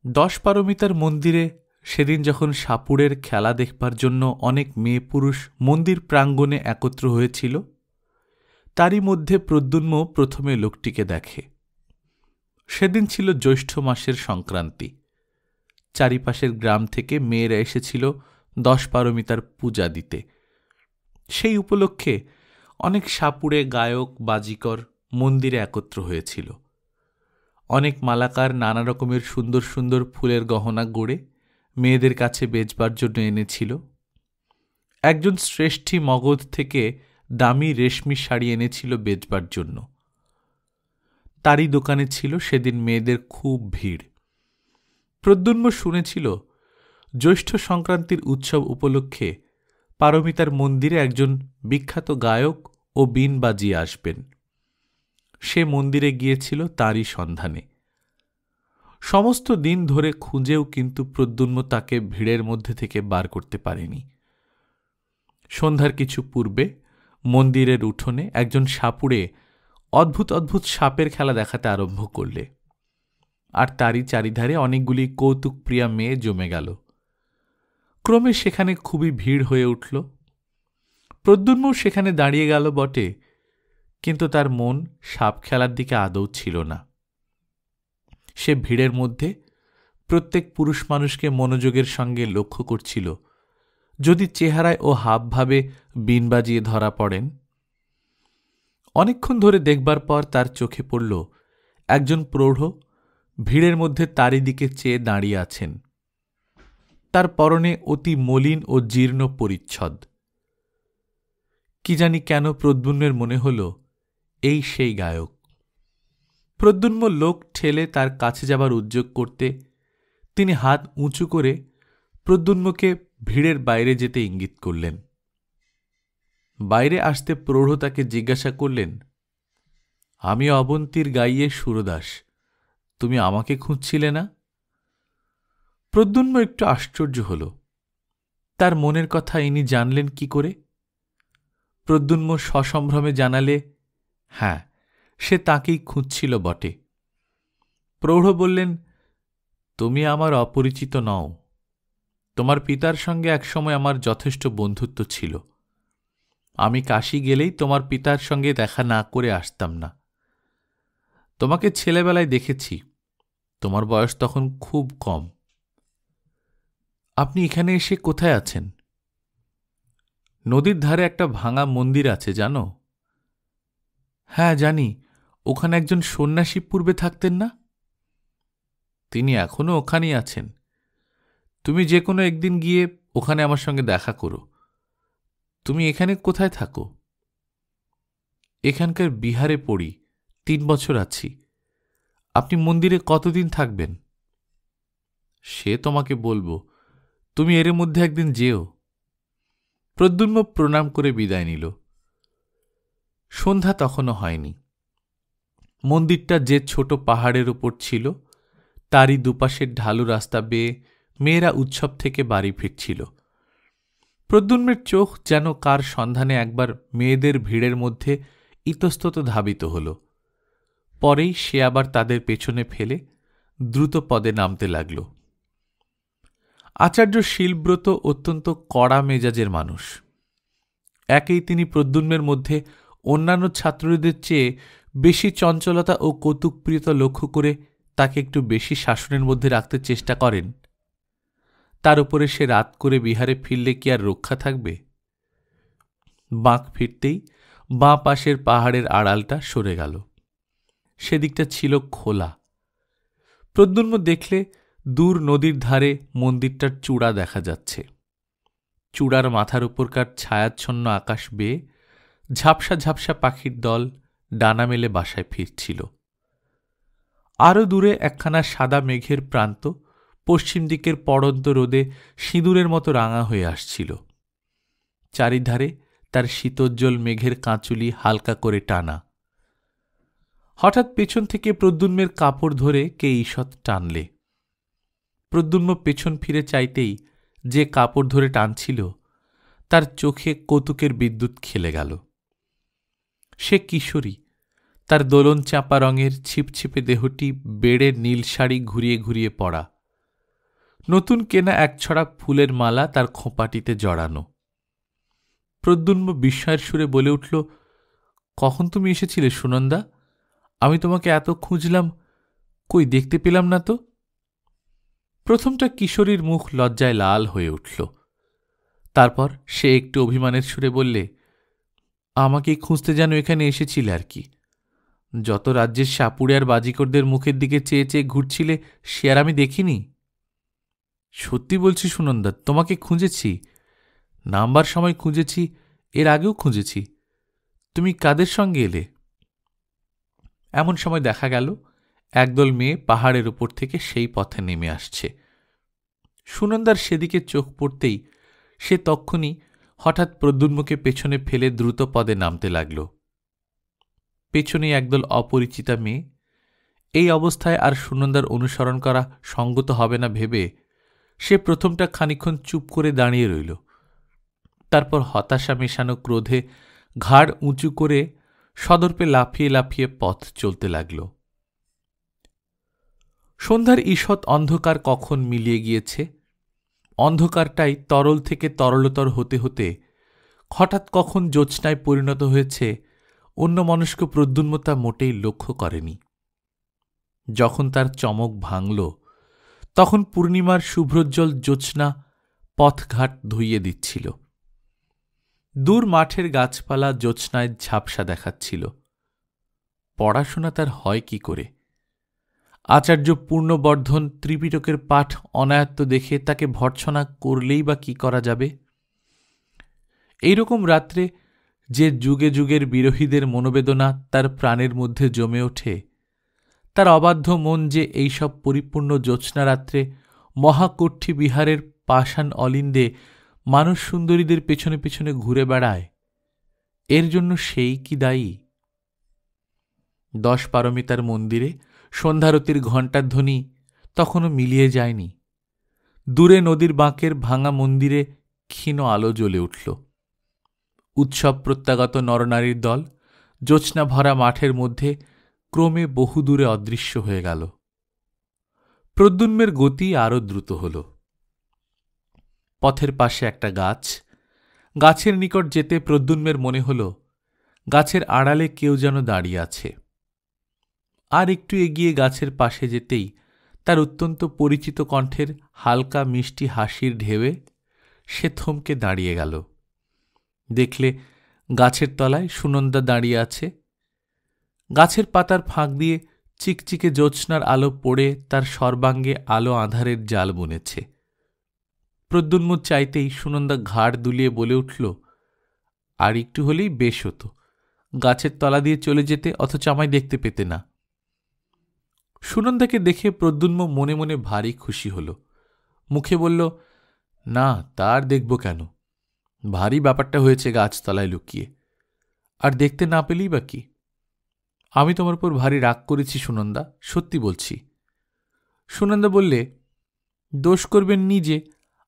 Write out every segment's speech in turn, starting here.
10-12 মন্দিরে সেদিন যখন সাপুড়ের খেলা দেখবার জন্য অনেক মেয়ে পুরুষ মন্দির প্রাঙ্গণে একত্র হয়েছিল, তারই মধ্যে প্রদ্যুম্ন প্রথমে লোকটিকে দেখে। সেদিন ছিল জ্যৈষ্ঠ মাসের সংক্রান্তি। চারিপাশের গ্রাম থেকে মেয়েরা এসেছিল 10-12 পূজা দিতে। সেই উপলক্ষে অনেক সাপুড়ে গায়ক বাজিকর মন্দিরে একত্র হয়েছিল। অনেক মালাকার নানা রকমের সুন্দর সুন্দর ফুলের গহনা গড়ে মেয়েদের কাছে বেচবার জন্য এনেছিল। একজন শ্রেষ্ঠী মগধ থেকে দামি রেশমি শাড়ি এনেছিল বেচবার জন্য। তারই দোকানে ছিল সেদিন মেয়েদের খুব ভিড়। প্রদ্যুম্ন শুনেছিল জ্যৈষ্ঠ সংক্রান্তির উৎসব উপলক্ষে পারমিতার মন্দিরে একজন বিখ্যাত গায়ক ও বীণ বাজিয়ে আসবেন। সে মন্দিরে গিয়েছিল তারই সন্ধানে। সমস্ত দিন ধরে খুঁজেও কিন্তু প্রদ্যুম্ন তাকে ভিড়ের মধ্যে থেকে বার করতে পারেনি। সন্ধ্যার কিছু পূর্বে মন্দিরের উঠোনে একজন সাপুড়ে অদ্ভুত অদ্ভুত সাপের খেলা দেখাতে আরম্ভ করলে, আর তারই চারিধারে অনেকগুলি কৌতুকপ্রিয়া মেয়ে জমে গেল। ক্রমে সেখানে খুবই ভিড় হয়ে উঠল। প্রদ্যুম্ন সেখানে দাঁড়িয়ে গেল বটে, কিন্তু তার মন সাপ খেলার দিকে আদৌ ছিল না। সে ভিড়ের মধ্যে প্রত্যেক পুরুষ মানুষকে মনোযোগের সঙ্গে লক্ষ্য করছিল, যদি চেহারায় ও হাবভাবে বীণ বাজিয়ে ধরা পড়েন। অনেকক্ষণ ধরে দেখবার পর তার চোখে পড়ল একজন প্রৌঢ় ভিড়ের মধ্যে তারই দিকে চেয়ে দাঁড়িয়ে আছেন। তার পরনে অতি মলিন ও জীর্ণ পরিচ্ছদ। কি জানি কেন প্রদ্যুম্নের মনে হল এই সেই গায়ক। প্রদ্যুম্ন লোক ঠেলে তার কাছে যাবার উদ্যোগ করতে তিনি হাত উঁচু করে প্রদ্যুম্নকে ভিড়ের বাইরে যেতে ইঙ্গিত করলেন। বাইরে আসতে প্রৌঢ় তাকে জিজ্ঞাসা করলেন, আমি অবন্তীর গাইয়ে সুরদাস, তুমি আমাকে খুঁজছিলে না? প্রদ্যুম্ন একটু আশ্চর্য হল, তার মনের কথা ইনি জানলেন কি করে? প্রদ্যুম্ন সসম্ভ্রমে জানালে, হ্যাঁ, সে তাকেই খুঁজছিল বটে। প্রৌঢ় বললেন, তুমি আমার অপরিচিত নও। তোমার পিতার সঙ্গে একসময় আমার যথেষ্ট বন্ধুত্ব ছিল। আমি কাশী গেলেই তোমার পিতার সঙ্গে দেখা না করে আসতাম না। তোমাকে ছেলেবেলায় দেখেছি, তোমার বয়স তখন খুব কম। আপনি এখানে এসে কোথায় আছেন? নদীর ধারে একটা ভাঙা মন্দির আছে, জানো? হ্যাঁ জানি, ওখানে একজন সন্ন্যাসী পূর্বে থাকতেন না? তিনি এখনো ওখানেই আছেন। তুমি যে কোনো একদিন গিয়ে ওখানে আমার সঙ্গে দেখা করো। তুমি এখানে কোথায় থাকো? এখানকার বিহারে পড়ি, 3 বছর আছি। আপনি মন্দিরে কতদিন থাকবেন? সে তোমাকে বলবো, তুমি এর মধ্যে একদিন যেও। প্রদ্যুম্ন প্রণাম করে বিদায় নিল। সন্ধ্যা তখনও হয়নি। মন্দিরটা যে ছোট পাহাড়ের উপর ছিল, তারই দুপাশের ঢালু রাস্তা বেয়ে মেয়েরা উৎসব থেকে বাড়ি ফিরছিল। প্রদ্যুম্নের চোখ যেন কার সন্ধানে একবার মেয়েদের ভিড়ের মধ্যে ইতস্তত ধাবিত হল। পরেই সে আবার তাদের পেছনে ফেলে দ্রুত পদে নামতে লাগল। আচার্য শীলব্রত অত্যন্ত কড়া মেজাজের মানুষ। একেই তিনি প্রদ্যুম্নের মধ্যে অন্যান্য ছাত্রদের চেয়ে বেশি চঞ্চলতা ও কৌতুকপ্রিয়তা লক্ষ্য করে তাকে একটু বেশি শাসনের মধ্যে রাখতে চেষ্টা করেন। তার উপরে সে রাত করে বিহারে ফিরলে কি আর রক্ষা থাকবে? বাঁক ফিরতেই বাঁ পাশের পাহাড়ের আড়ালটা সরে গেল। সেদিকটা ছিল খোলা। প্রদ্যুম্ন দেখলে দূর নদীর ধারে মন্দিরটার চূড়া দেখা যাচ্ছে। চূড়ার মাথার উপরকার ছায়াচ্ছন্ন আকাশ বেয়ে ঝাপসা ঝাপসা পাখির দল ডানা মেলে বাসায় ফিরছিল। আরও দূরে একখানা সাদা মেঘের প্রান্ত পশ্চিম দিকের পড়ন্ত রোদে সিঁদুরের মতো রাঙা হয়ে আসছিল। চারিধারে তার শীতোজ্জ্বল মেঘের কাঁচুলি হালকা করে টানা। হঠাৎ পেছন থেকে প্রদ্যুম্নের কাপড় ধরে কে ঈষৎ টানলে। প্রদ্যুম্ন পেছন ফিরে চাইতেই যে কাপড় ধরে টানছিল তার চোখে কৌতুকের বিদ্যুৎ খেলে গেল। সে কিশোরী, তার দোলন চাঁপা রঙের ছিপছিপে দেহটি বেড়ে নীল শাড়ি ঘুরিয়ে ঘুরিয়ে পরা, নতুন কেনা একছড়া ফুলের মালা তার খোঁপাটিতে জড়ানো। প্রদ্যুম্ন বিস্ময়ের সুরে বলে উঠল, কখন তুমি এসেছিলে সুনন্দা? আমি তোমাকে এত খুঁজলাম, কই দেখতে পেলাম না তো। প্রথমটা কিশোরীর মুখ লজ্জায় লাল হয়ে উঠল। তারপর সে একটু অভিমানের সুরে বললে, আমাকেই খুঁজতে যেন এখানে এসেছিলে আর কি। যত রাজ্যের সাপুড়ে আর বাজিকরদের মুখের দিকে চেয়ে চেয়ে ঘুরছিলে সে আর আমি দেখিনি। সত্যি বলছি সুনন্দা, তোমাকে খুঁজেছি, নামবার সময় খুঁজেছি, এর আগেও খুঁজেছি। তুমি কাদের সঙ্গে এলে? এমন সময় দেখা গেল একদল মেয়ে পাহাড়ের উপর থেকে সেই পথে নেমে আসছে। সুনন্দার সেদিকে চোখ পড়তেই সে তক্ষুনি হঠাৎ প্রদ্যুম্নকে পেছনে ফেলে দ্রুত পদে নামতে লাগল। পেছনে একদল অপরিচিতা মেয়ে। এই অবস্থায় আর সুনন্দার অনুসরণ করা সঙ্গত হবে না ভেবে সে প্রথমটা খানিকক্ষণ চুপ করে দাঁড়িয়ে রইল। তারপর হতাশা মেশানো ক্রোধে ঘাড় উঁচু করে সদর্পে লাফিয়ে লাফিয়ে পথ চলতে লাগল। সন্ধ্যার ঈষৎ অন্ধকার কখন মিলিয়ে গিয়েছে। অন্ধকারটাই তরল থেকে তরলতর হতে হতে হঠাৎ কখন জ্যোৎস্নায় পরিণত হয়েছে অন্যমনস্ক প্রদ্যুম্ন তা মোটেই লক্ষ্য করেনি। যখন তার চমক ভাঙল তখন পূর্ণিমার শুভ্রোজ্জ্বল জ্যোৎস্না পথঘাট ধুইয়ে দিচ্ছিল। দূর মাঠের গাছপালা জ্যোৎস্নায় ঝাপসা দেখাচ্ছিল। পড়াশোনা তার হয় কি করে? আচার্য পূর্ণবর্ধন ত্রিপিটকের পাঠ অনায়ত্ত দেখে তাকে ভর্ৎসনা করলেই বা কি করা যাবে? এইরকম রাত্রে যে যুগে যুগের বিরোহীদের মনোবেদনা তার প্রাণের মধ্যে জমে ওঠে, তার অবাধ্য মন যে এইসব পরিপূর্ণ জ্যোৎস্না রাত্রে মহাকক্ষী বিহারের পাষাণ অলিন্দে মানস সুন্দরীদের পেছনে পেছনে ঘুরে বেড়ায়, এর জন্য সেই কি দায়ী? 10 পারমিতার মন্দিরে সন্ধ্যারতির ঘণ্টার ধ্বনি তখনও মিলিয়ে যায়নি। দূরে নদীর বাঁকের ভাঙা মন্দিরে ক্ষীণ আলো জ্বলে উঠল। উৎসব প্রত্যাগত নরনারীর দল জ্যোৎস্না ভরা মাঠের মধ্যে ক্রমে বহু দূরে অদৃশ্য হয়ে গেল। প্রদ্যুম্নের গতি আরও দ্রুত হল। পথের পাশে একটা গাছ। গাছের নিকট যেতে প্রদ্যুম্নের মনে হল গাছের আড়ালে কেউ যেন দাঁড়িয়ে আছে। আর একটু এগিয়ে গাছের পাশে যেতেই তার অত্যন্ত পরিচিত কণ্ঠের হালকা মিষ্টি হাসির ঢেউয়ে সে থমকে দাঁড়িয়ে গেল। দেখলে গাছের তলায় সুনন্দা দাঁড়িয়ে আছে। গাছের পাতার ফাঁক দিয়ে চিকচিকে জ্যোৎস্নার আলো পড়ে তার সর্বাঙ্গে আলো আঁধারের জাল বুনেছে। প্রদ্যুম্ন চাইতেই সুনন্দা ঘাড় দুলিয়ে বলে উঠল, আর একটু হলেই বেশ হতো, গাছের তলা দিয়ে চলে যেতে, অথচ আমায় দেখতে পেতে না। সুনন্দাকে দেখে প্রদ্যুম্ন মনে মনে ভারী খুশি হল। মুখে বলল, না তার দেখব কেন, ভারী ব্যাপারটা হয়েছে গাছতলায় লুকিয়ে, আর দেখতে না পেলেই বা কি? আমি তোমার উপর ভারী রাগ করেছি সুনন্দা, সত্যি বলছি। সুনন্দা বললে, দোষ করবেন নিজে,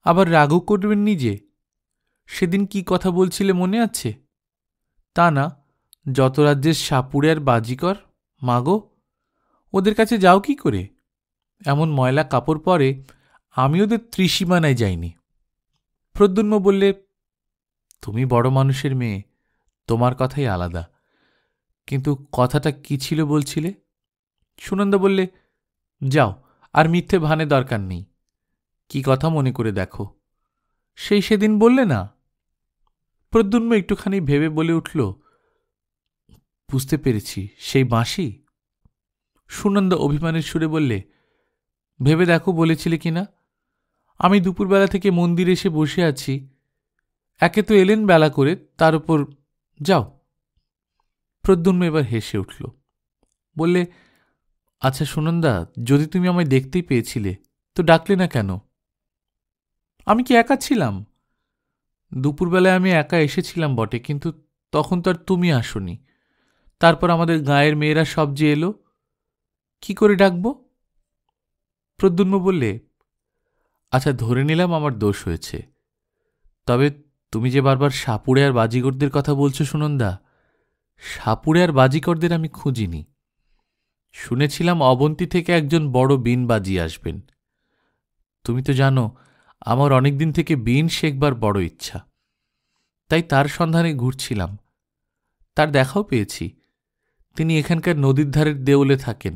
আবার রাগও করবেন নিজে। সেদিন কি কথা বলছিলে মনে আছে? তা না, যত রাজ্যের সাপুড়ে আর বাজিকর, মাগো, ওদের কাছে যাও কি করে? এমন ময়লা কাপড় পরে আমি ওদের ত্রিসীমানায় যাইনি। প্রদ্যুম্ন বললে, তুমি বড় মানুষের মেয়ে, তোমার কথাই আলাদা, কিন্তু কথাটা কি ছিল বলছিলে? সুনন্দা বললে, যাও, আর মিথ্যে ভানে দরকার নেই, কি কথা মনে করে দেখো। সেই সেদিন বললে না? প্রদ্যুম্ন একটুখানি ভেবে বলে উঠল, বুঝতে পেরেছি, সেই বাঁশি। সুনন্দা অভিমানের সুরে বললে, ভেবে দেখো বলেছিলে কিনা। আমি দুপুরবেলা থেকে মন্দিরে এসে বসে আছি, একে তো এলেন বেলা করে, তার উপর যাও। প্রদ্যুম্ন এবার হেসে উঠল, বললে, আচ্ছা সুনন্দা, যদি তুমি আমায় দেখতেই পেয়েছিলে তো ডাকলে না কেন? আমি কি একা ছিলাম? দুপুরবেলায় আমি একা এসেছিলাম বটে, কিন্তু তখন তো আর তুমি আসোনি। তারপর আমাদের গাঁয়ের মেয়েরা সব যে এলো, কি করে ডাকব? প্রদ্যুম্ন বললে, আচ্ছা ধরে নিলাম আমার দোষ হয়েছে, তবে তুমি যে বারবার সাপুড়ে আর বাজিকরদের কথা বলছো সুনন্দা, সাপুড়ে আর বাজিকরদের আমি খুঁজিনি। শুনেছিলাম অবন্তী থেকে একজন বড় বিন বাজিয়ে আসবেন, তুমি তো জানো আমার অনেক দিন থেকে বীণ শেখবার বড় ইচ্ছা, তাই তার সন্ধানে ঘুরছিলাম। তার দেখাও পেয়েছি। তিনি এখানকার নদীর ধারের দেউলে থাকেন।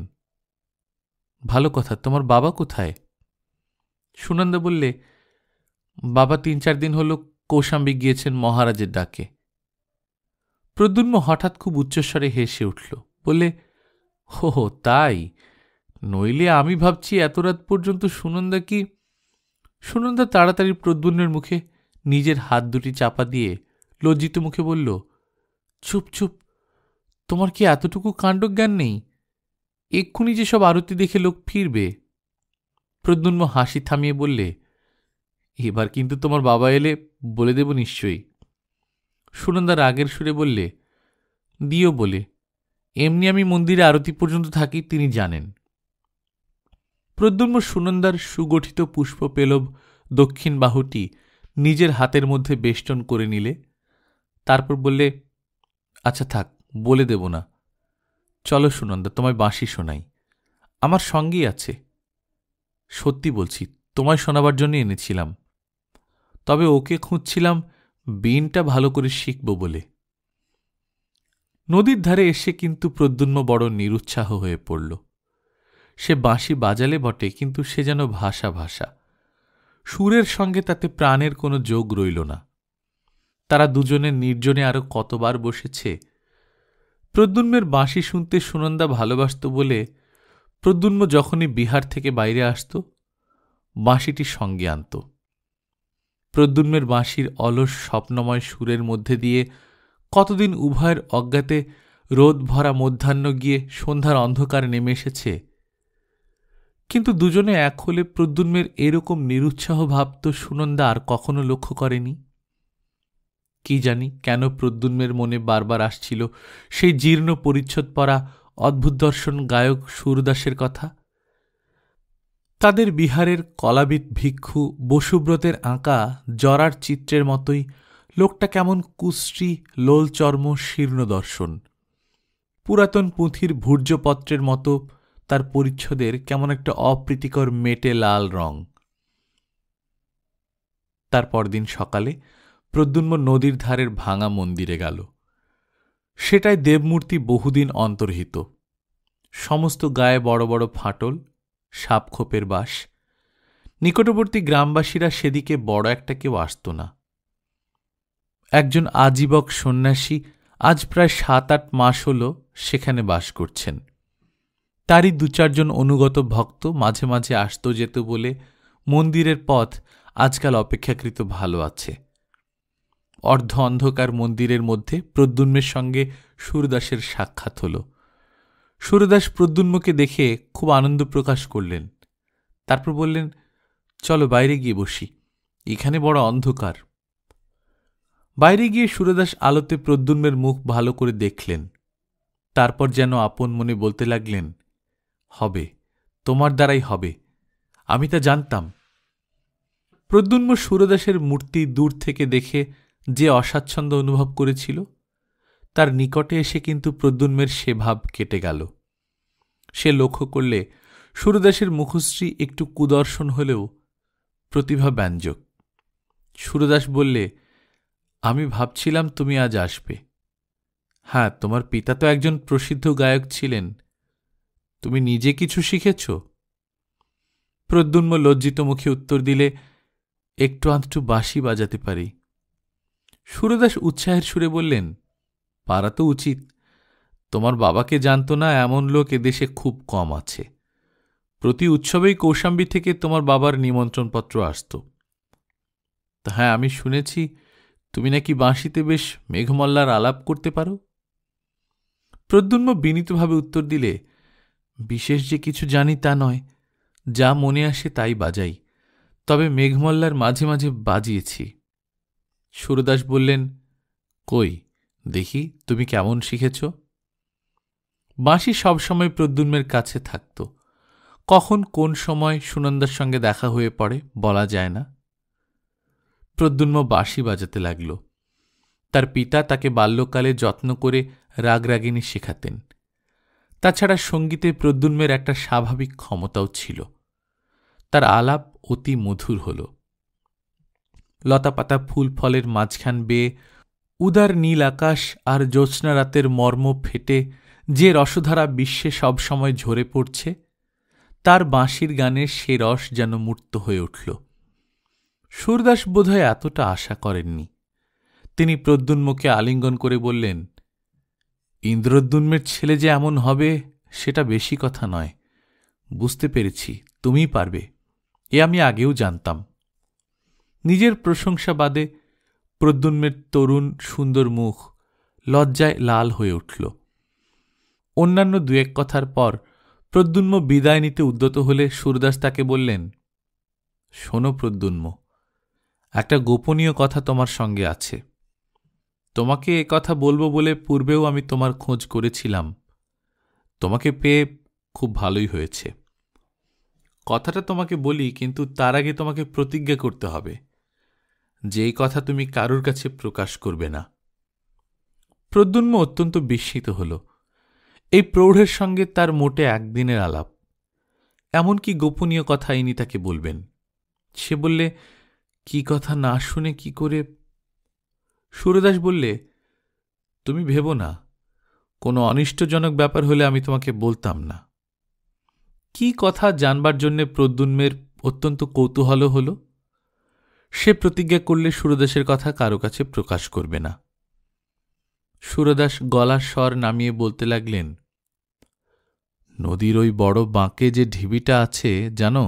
ভালো কথা, তোমার বাবা কোথায়? সুনন্দা বললে, বাবা 3-4 দিন হল কৌশাম্বী গিয়েছেন মহারাজের ডাকে। প্রদ্যুম্ন হঠাৎ খুব উচ্চস্বরে হেসে উঠল, বললে, হো তাই? নইলে আমি ভাবছি এত রাত পর্যন্ত সুনন্দা কি। সুনন্দা তাড়াতাড়ি প্রদ্যুম্নের মুখে নিজের হাত দুটি চাপা দিয়ে লজ্জিত মুখে বলল, চুপ চুপ, তোমার কি এতটুকু কাণ্ডজ্ঞান নেই? এক্ষুনি যে সব আরতি দেখে লোক ফিরবে। প্রদ্যুম্ন হাসি থামিয়ে বললে, এবার কিন্তু তোমার বাবা এলে বলে দেব নিশ্চয়ই। সুনন্দা রাগের সুরে বললে, দিও বলে, এমনি আমি মন্দিরে আরতি পর্যন্ত থাকি, তিনি জানেন। প্রদ্যুম্ন সুনন্দার সুগঠিত পুষ্পপেলব দক্ষিণ বাহুটি নিজের হাতের মধ্যে বেষ্টন করে নিলে, তারপর বললে, আচ্ছা থাক, বলে দেব না। চলো সুনন্দা, তোমায় বাঁশি শোনাই, আমার সঙ্গেই আছে। সত্যি বলছি, তোমায় শোনাবার জন্য এনেছিলাম, তবে ওকে খুঁজছিলাম বীণটা ভালো করে শিখব বলে। নদীর ধারে এসে কিন্তু প্রদ্যুম্ন বড় নিরুৎসাহ হয়ে পড়ল। সে বাঁশি বাজালে বটে, কিন্তু সে যেন ভাষা ভাষা, সুরের সঙ্গে তাতে প্রাণের কোনো যোগ রইল না। তারা দুজনে নির্জনে আরো কতবার বসেছে। প্রদ্যুম্নের বাঁশি শুনতে সুনন্দা ভালোবাসত বলে প্রদ্যুম্ন যখনই বিহার থেকে বাইরে আসত, বাঁশিটি সঙ্গে আনত। প্রদ্যুম্নের বাঁশির অলস স্বপ্নময় সুরের মধ্যে দিয়ে কতদিন উভয়ের অজ্ঞাতে রোদ ভরা মধ্যাহ্ন গিয়ে সন্ধ্যার অন্ধকার নেমে এসেছে, কিন্তু দুজনে এক হলে প্রদ্যুম্নের এরকম নিরুৎসাহ ভাব তো সুনন্দা আর কখনো লক্ষ্য করেনি। কি জানি কেন প্রদ্যুম্নের মনে বারবার আসছিল সেই জীর্ণ পরিচ্ছদ পরা অদ্ভুত দর্শন গায়ক সুরদাসের কথা। তাদের বিহারের কলাবিদ ভিক্ষু বসুব্রতের আঁকা জরার চিত্রের মতোই লোকটা কেমন কুশ্রী লোলচর্ম শীর্ণ দর্শন। পুরাতন পুঁথির ভূর্জপত্রের মতো তার পরিচ্ছদের কেমন একটা অপ্রীতিকর মেটে লাল রং। তার পরদিন সকালে প্রদ্যুম্ন নদীর ধারের ভাঙা মন্দিরে গেল। সেটায় দেবমূর্তি বহুদিন অন্তর্হিত, সমস্ত গায়ে বড় বড় ফাটল, সাপখোপের বাস। নিকটবর্তী গ্রামবাসীরা সেদিকে বড় একটা কেউ আসত না। একজন আজীবক সন্ন্যাসী আজ প্রায় 7-8 মাস হল সেখানে বাস করছেন। তারই 2-4 জন অনুগত ভক্ত মাঝে মাঝে আসত যেত বলে মন্দিরের পথ আজকাল অপেক্ষাকৃত ভালো আছে। অর্ধ অন্ধকার মন্দিরের মধ্যে প্রদ্যুম্নের সঙ্গে সুরদাসের সাক্ষাৎ হল। সুরদাস প্রদ্যুম্নকে দেখে খুব আনন্দ প্রকাশ করলেন। তারপর বললেন, চলো বাইরে গিয়ে বসি, এখানে বড় অন্ধকার। বাইরে গিয়ে সুরদাস আলোতে প্রদ্যুম্নের মুখ ভালো করে দেখলেন। তারপর যেন আপন মনে বলতে লাগলেন, হবে, তোমার দ্বারাই হবে, আমি তা জানতাম। প্রদ্যুম্ন সুরদাসের মূর্তি দূর থেকে দেখে যে অস্বাচ্ছন্দ্য অনুভব করেছিল, তার নিকটে এসে কিন্তু প্রদ্যুম্নের সে ভাব কেটে গেল। সে লক্ষ্য করলে সুরদাসের মুখশ্রী একটু কুদর্শন হলেও প্রতিভা ব্যঞ্জক। সুরদাস বললে, আমি ভাবছিলাম তুমি আজ আসবে। হ্যাঁ, তোমার পিতা তো একজন প্রসিদ্ধ গায়ক ছিলেন, তুমি নিজে কিছু শিখেছ? প্রদ্যুম্ন লজ্জিত মুখে উত্তর দিলে, একটু আধটু বাঁশি বাজাতে পারি। সুরদাস উৎসাহের সুরে বললেন, পারা তো উচিত। তোমার বাবাকে জানত না এমন লোক এদেশে খুব কম আছে। প্রতি উৎসবেই কৌশাম্বী থেকে তোমার বাবার নিমন্ত্রণপত্র আসত। হ্যাঁ, আমি শুনেছি তুমি নাকি বাঁশিতে বেশ মেঘমল্লার আলাপ করতে পারো। প্রদ্যুম্ন বিনীতভাবে উত্তর দিলে, বিশেষ যে কিছু জানি তা নয়, যা মনে আসে তাই বাজাই, তবে মেঘমল্লার মাঝে মাঝে বাজিয়েছি। সুরদাস বললেন, কই দেখি তুমি কেমন শিখেছ। বাঁশি সবসময় প্রদ্যুম্নের কাছে থাকত। কখন কোন সময় সুনন্দার সঙ্গে দেখা হয়ে পড়ে বলা যায় না। প্রদ্যুম্ন বাঁশি বাজাতে লাগল। তার পিতা তাকে বাল্যকালে যত্ন করে রাগরাগিনী শেখাতেন। তাছাড়া সঙ্গীতে প্রদ্যুম্নের একটা স্বাভাবিক ক্ষমতাও ছিল। তার আলাপ অতি মধুর হল। লতাপাতা ফুল ফলের মাঝখান বেয়ে উদার নীল আকাশ আর জ্যোৎস্না রাতের মর্ম ফেটে যে রসধারা বিশ্বে সবসময় ঝরে পড়ছে, তার বাঁশির গানের সে রস যেন মূর্ত হয়ে উঠল। সুরদাস বোধহয় এতটা আশা করেননি। তিনি প্রদ্যুম্নকে আলিঙ্গন করে বললেন, ইন্দ্রদ্যুম্নের ছেলে যে এমন হবে সেটা বেশি কথা নয়। বুঝতে পেরেছি তুমিই পারবে, এ আমি আগেও জানতাম। নিজের প্রশংসা বাদে প্রদ্যুম্নের তরুণ সুন্দর মুখ লজ্জায় লাল হয়ে উঠল। অন্যান্য দু এক কথার পর প্রদ্যুম্ন বিদায় নিতে উদ্যত হলে সুরদাস তাকে বললেন, শোনো প্রদ্যুম্ন, একটা গোপনীয় কথা তোমার সঙ্গে আছে। তোমাকে এ কথা বলবো বলে পূর্বেও আমি তোমার খোঁজ করেছিলাম। তোমাকে পেয়ে খুব ভালোই হয়েছে। কথাটা তোমাকে বলি, কিন্তু তার আগে তোমাকে প্রতিজ্ঞা করতে হবে যে এই কথা তুমি কারোর কাছে প্রকাশ করবে না। প্রদ্যুম্ন অত্যন্ত বিস্মিত হল। এই প্রৌঢ়ের সঙ্গে তার মোটে একদিনের আলাপ, এমনকি গোপনীয় কথা ইনি তাকে বলবেন। সে বললে, কি কথা না শুনে কি করে? সুরদাস বললে, তুমি ভেবো না, কোনো অনিষ্টজনক ব্যাপার হলে আমি তোমাকে বলতাম না। কি কথা জানবার জন্যে প্রদ্যুম্নের অত্যন্ত কৌতূহল হল। সে প্রতিজ্ঞা করলে সুরদাসের কথা কারো কাছে প্রকাশ করবে না। সুরদাস গলার স্বর নামিয়ে বলতে লাগলেন, নদীর ওই বড় বাঁকে যে ঢিবিটা আছে জানো,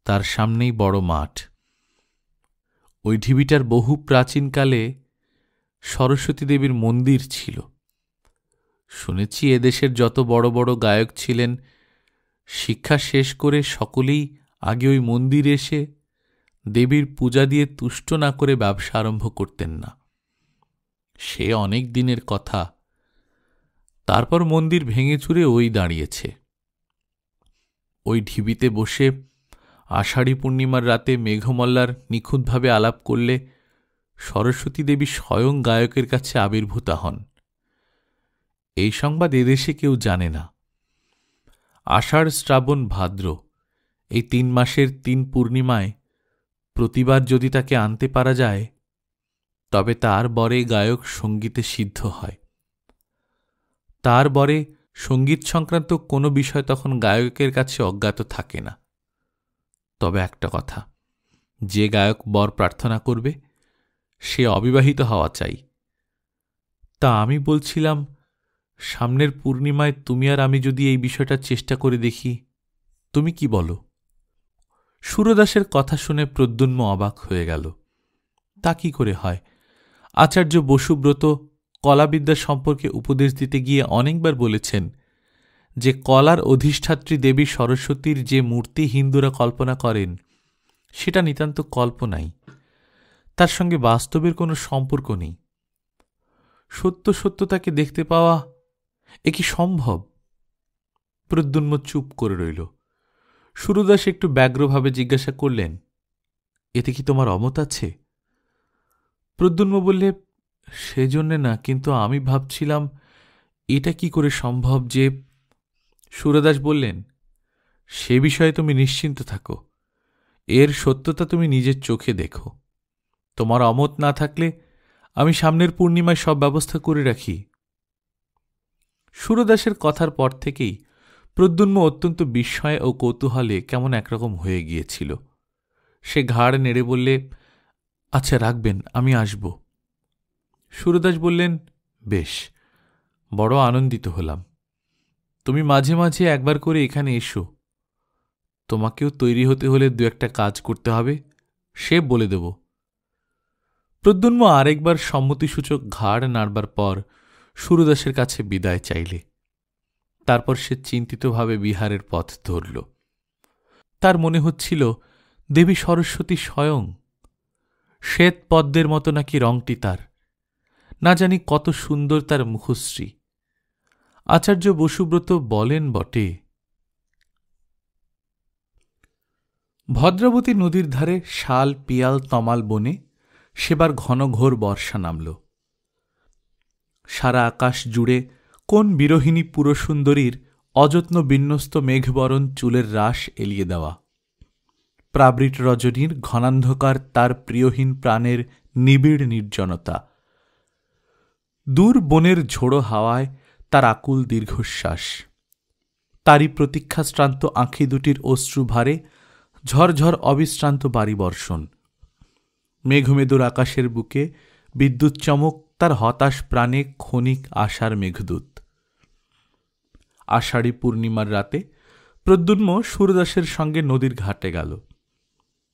তার সামনেই বড় মাঠ। ওই ঢিবিটার বহু প্রাচীনকালে সরস্বতী দেবীর মন্দির ছিল। শুনেছি এদেশের যত বড় বড় গায়ক ছিলেন, শিক্ষা শেষ করে সকলেই আগে ওই মন্দিরে এসে দেবীর পূজা দিয়ে তুষ্ট না করে ব্যবসা আরম্ভ করতেন না। সে অনেক দিনের কথা। তারপর মন্দির ভেঙে চুরে ওই দাঁড়িয়েছে। ওই ঢিবিতে বসে আষাঢ়ী পূর্ণিমার রাতে মেঘমল্লার নিখুঁতভাবে আলাপ করলে সরস্বতী দেবী স্বয়ং গায়কের কাছে আবির্ভূতা হন। এই সংবাদ এদেশে কেউ জানে না। আষাঢ়, শ্রাবণ, ভাদ্র এই 3 মাসের 3 পূর্ণিমায় প্রতিবার যদি তাকে আনতে পারা যায়, তবে তার বরে গায়ক সঙ্গীতে সিদ্ধ হয়। তার বরে সঙ্গীত সংক্রান্ত কোনো বিষয় তখন গায়কের কাছে অজ্ঞাত থাকে না। তবে একটা কথা, যে গায়ক বর প্রার্থনা করবে সে অবিবাহিত হওয়া চাই। তা আমি বলছিলাম, সামনের পূর্ণিমায় তুমি আর আমি যদি এই বিষয়টা চেষ্টা করে দেখি, তুমি কি বলো? সুরদাসের কথা শুনে প্রদ্যুম্ন অবাক হয়ে গেল। তা কি করে হয়? আচার্য বসুব্রত কলাবিদ্যা সম্পর্কে উপদেশ দিতে গিয়ে অনেকবার বলেছেন যে কলার অধিষ্ঠাত্রী দেবী সরস্বতীর যে মূর্তি হিন্দুরা কল্পনা করেন, সেটা নিতান্ত কল্পনাই, তার সঙ্গে বাস্তবের কোনো সম্পর্ক নেই। সত্য সত্য তাকে দেখতে পাওয়া এ কি সম্ভব? প্রদ্যুম্ন চুপ করে রইল। সুরদাস একটু ব্যগ্রভাবে জিজ্ঞাসা করলেন, এতে কি তোমার অমত আছে? প্রদ্যুম্ন বললে, সেজন্যে না, কিন্তু আমি ভাবছিলাম এটা কি করে সম্ভব যে... সুরদাস বললেন, সে বিষয়ে তুমি নিশ্চিন্ত থাকো। এর সত্যতা তুমি নিজের চোখে দেখো। তোমার অমত না থাকলে আমি সামনের পূর্ণিমায় সব ব্যবস্থা করে রাখি। সুরদাসের কথার পর থেকেই প্রদ্যুম্ন অত্যন্ত বিস্ময় ও কৌতূহলে কেমন একরকম হয়ে গিয়েছিল। সে ঘাড় নেড়ে বললে, আচ্ছা রাখবেন, আমি আসব। সুরদাস বললেন, বেশ, বড় আনন্দিত হলাম। তুমি মাঝে মাঝে একবার করে এখানে এসো। তোমাকেও তৈরি হতে হলে 2-1 কাজ করতে হবে, সে বলে দেব। প্রদ্যুম্ন আরেকবার সম্মতিসূচক ঘাড় নাড়বার পর সুরদাসের কাছে বিদায় চাইলে। তারপর সে চিন্তিতভাবে বিহারের পথ ধরল। তার মনে হচ্ছিল দেবী সরস্বতী স্বয়ং। শ্বেত পদ্মের মতো নাকি রংটি তার, না জানি কত সুন্দর তার মুখশ্রী। আচার্য বসুব্রত বলেন বটে। ভদ্রাবতী নদীর ধারে শাল, পিয়াল, তমাল বনে সেবার ঘনঘোর বর্ষা নামল। সারা আকাশ জুড়ে কোন বিরোহিণী পুরসুন্দরীর অযত্ন বিন্যস্ত মেঘবরণ চুলের রাশ এলিয়ে দেওয়া। প্রাবৃত রজনীর ঘনান্ধকার তার প্রিয়হীন প্রাণের নিবিড় নির্জনতা। দূর বনের ঝোড়ো হাওয়ায় তার আকুল দীর্ঘশ্বাস। তারই প্রতীক্ষাশ্রান্ত আঁখি দুটির অশ্রুভারে ঝরঝর অবিশ্রান্ত বাড়ি বর্ষণ। মেঘমেদুর আকাশের বুকে বিদ্যুৎ চমক তার হতাশ প্রাণে ক্ষণিক আশার মেঘদূত। আষাঢ়ী পূর্ণিমার রাতে প্রদ্যুম্ন সুরদাসের সঙ্গে নদীর ঘাটে গেল।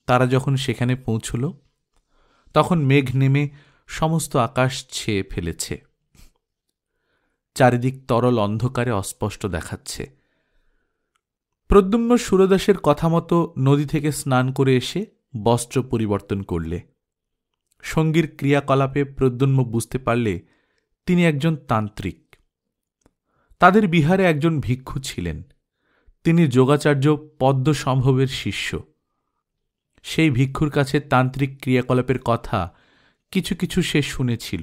তারা যখন সেখানে পৌঁছল তখন মেঘ নেমে সমস্ত আকাশ ছেয়ে ফেলেছে। চারিদিক তরল অন্ধকারে অস্পষ্ট দেখাচ্ছে। প্রদ্যুম্ন সুরদাসের কথা মতো নদী থেকে স্নান করে এসে বস্ত্র পরিবর্তন করলে। সঙ্গীর ক্রিয়াকলাপে প্রদ্যুম্ন বুঝতে পারলে তিনি একজন তান্ত্রিক। তাদের বিহারে একজন ভিক্ষু ছিলেন। তিনি যোগাচার্য পদ্মসম্ভবের শিষ্য। সেই ভিক্ষুর কাছে তান্ত্রিক ক্রিয়াকলাপের কথা কিছু কিছু সে শুনেছিল।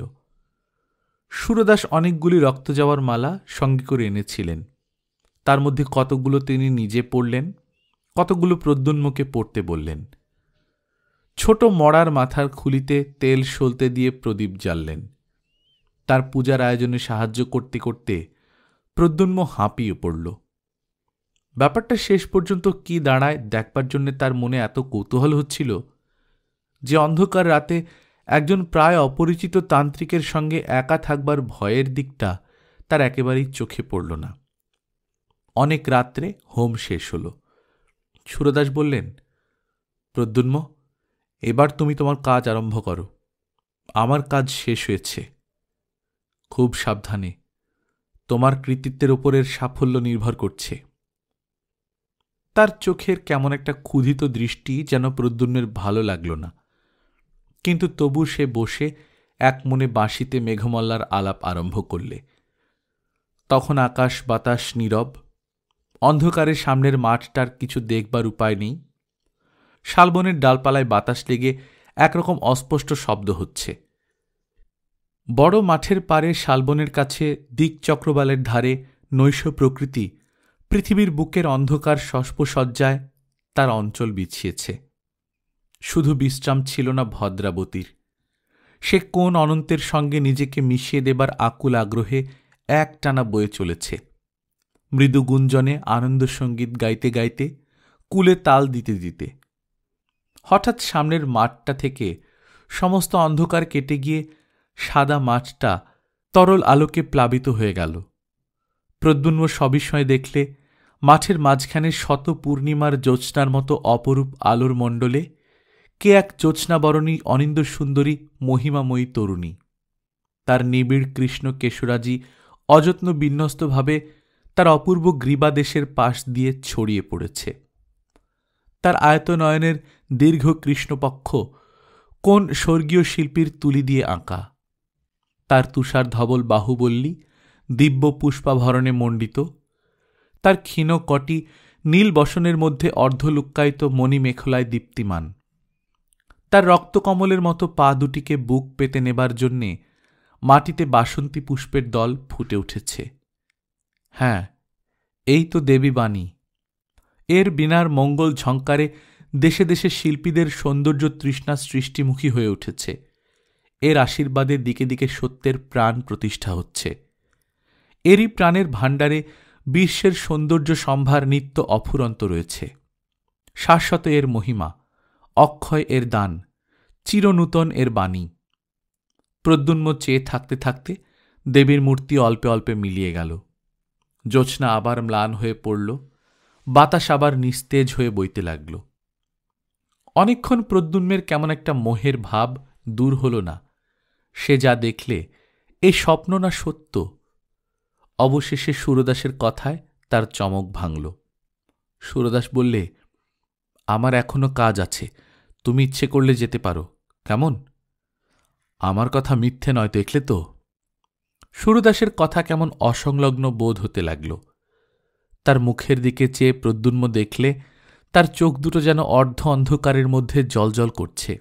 সুরদাস অনেকগুলি রক্ত যাওয়ার মালা সঙ্গে করে এনেছিলেন। তার মধ্যে কতগুলো তিনি নিজে পড়লেন, কতগুলো প্রদ্যুম্নকে পড়তে বললেন। ছোট মড়ার মাথার খুলিতে তেল সলতে দিয়ে প্রদীপ জ্বাললেন। তার পূজার আয়োজনে সাহায্য করতে করতে প্রদ্যুম্ন হাঁপিয়ে পড়ল। ব্যাপারটা শেষ পর্যন্ত কি দাঁড়ায় দেখবার জন্য তার মনে এত কৌতূহল হচ্ছিল যে অন্ধকার রাতে একজন প্রায় অপরিচিত তান্ত্রিকের সঙ্গে একা থাকবার ভয়ের দিকটা তার একেবারেই চোখে পড়ল না। অনেক রাত্রে হোম শেষ হল। সুরদাস বললেন, প্রদ্যুম্ন, এবার তুমি তোমার কাজ আরম্ভ করো। আমার কাজ শেষ হয়েছে। খুব সাবধানে, তোমার কৃতিত্বের ওপরের সাফল্য নির্ভর করছে। তার চোখের কেমন একটা ক্ষুধিত দৃষ্টি যেন প্রদ্যুম্নের ভালো লাগল না, কিন্তু তবু সে বসে এক মনে বাঁশিতে মেঘমল্লার আলাপ আরম্ভ করলে। তখন আকাশ বাতাস নীরব। অন্ধকারে সামনের মাঠটার কিছু দেখবার উপায় নেই। শালবনের ডালপালায় বাতাস লেগে একরকম অস্পষ্ট শব্দ হচ্ছে। বড় মাঠের পারে শালবনের কাছে দিকচক্রবালের ধারে নৈশ প্রকৃতি পৃথিবীর বুকের অন্ধকার শস্পসজ্জায় তার অঞ্চল বিছিয়েছে। শুধু বিশ্রাম ছিল না ভদ্রাবতীর। সে কোন অনন্তের সঙ্গে নিজেকে মিশিয়ে দেবার আকুল আগ্রহে একটানা বয়ে চলেছে। মৃদু গুঞ্জনে আনন্দসঙ্গীত গাইতে গাইতে, কুলে তাল দিতে দিতে। হঠাৎ সামনের মাঠটা থেকে সমস্ত অন্ধকার কেটে গিয়ে সাদা মাঠটা তরল আলোকে প্লাবিত হয়ে গেল। প্রদ্যুম্ন সবিস্ময়ে দেখলে মাঠের মাঝখানে শত পূর্ণিমার জ্যোৎস্নার মতো অপরূপ আলোর মণ্ডলে কে এক জ্যোৎস্নাবরণী অনিন্দ সুন্দরী মহিমাময়ী তরুণী। তার নিবিড় কৃষ্ণ কেশরাজি অযত্ন বিন্যস্তভাবে তার অপূর্ব গ্রীবাদেশের পাশ দিয়ে ছড়িয়ে পড়েছে। তার আয়তনয়নের দীর্ঘ কৃষ্ণপক্ষ কোন স্বর্গীয় শিল্পীর তুলি দিয়ে আঁকা। তার তুষার ধবল বাহুবল্লী দিব্য পুষ্পাভরণে মণ্ডিত। তার ক্ষীণ কটি নীল বসনের মধ্যে অর্ধলুক্কায়িত মণিমেখলায় দীপ্তিমান। তার রক্তকমলের মতো পা দুটিকে বুক পেতে নেবার জন্যে মাটিতে বাসন্তী পুষ্পের দল ফুটে উঠেছে। হ্যাঁ, এই তো দেবী বাণী। এর বিনার মঙ্গল ঝঙ্কারে দেশে দেশে শিল্পীদের সৌন্দর্য তৃষ্ণা সৃষ্টিমুখী হয়ে উঠেছে। এর আশীর্বাদে দিকে দিকে সত্যের প্রাণ প্রতিষ্ঠা হচ্ছে। এরই প্রাণের ভাণ্ডারে বিশ্বের সৌন্দর্য সম্ভার নিত্য অফুরন্ত রয়েছে। শাশ্বত এর মহিমা, অক্ষয় এর দান, চিরনূতন এর বাণী। প্রদ্যুম্ন চেয়ে থাকতে থাকতে দেবীর মূর্তি অল্পে অল্পে মিলিয়ে গেল। জ্যোৎস্না আবার ম্লান হয়ে পড়ল। বাতাস আবার নিস্তেজ হয়ে বইতে লাগল। অনেকক্ষণ প্রদ্যুম্নের কেমন একটা মোহের ভাব দূর হল না। সে যা দেখলে এ স্বপ্ন না সত্য। অবশেষে সুরদাসের কথায় তার চমক ভাঙল। সুরদাস বললে, আমার এখনো কাজ আছে, তুমি ইচ্ছে করলে যেতে পারো, কেমন? আমার কথা মিথ্যে নয়, দেখলে তো? সুরদাসের কথা কেমন অসংলগ্ন বোধ হতে লাগল। তার মুখের দিকে চেয়ে প্রদ্যুম্ন দেখলে তার চোখ দুটো যেন অর্ধ অন্ধকারের মধ্যে জ্বলজ্বল করছে।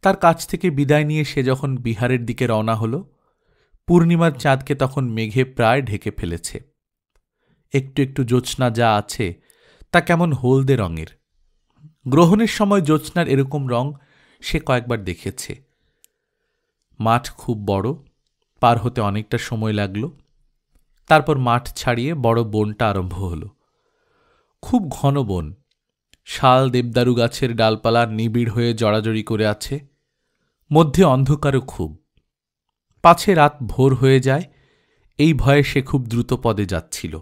তার কাছ থেকে বিদায় নিয়ে সে যখন বিহারের দিকে রওনা হল, পূর্ণিমার চাঁদকে তখন মেঘে প্রায় ঢেকে ফেলেছে। একটু একটু জ্যোৎস্না যা আছে তা কেমন হলদে রঙের। গ্রহণের সময় জ্যোৎস্নার এরকম রং সে কয়েকবার দেখেছে। মাঠ খুব বড়, পার হতে অনেকটা সময় লাগল। তারপর মাঠ ছাড়িয়ে বড় বনটা আরম্ভ হল। খুব ঘন বন, শাল দেবদারু গাছের ডালপালা নিবিড় হয়ে জড়াজড়ি করে আছে। মধ্যে অন্ধকারও খুব। পাছে রাত ভোর হয়ে যায়, এই ভয়ে সে খুব দ্রুত পদে যাচ্ছিল।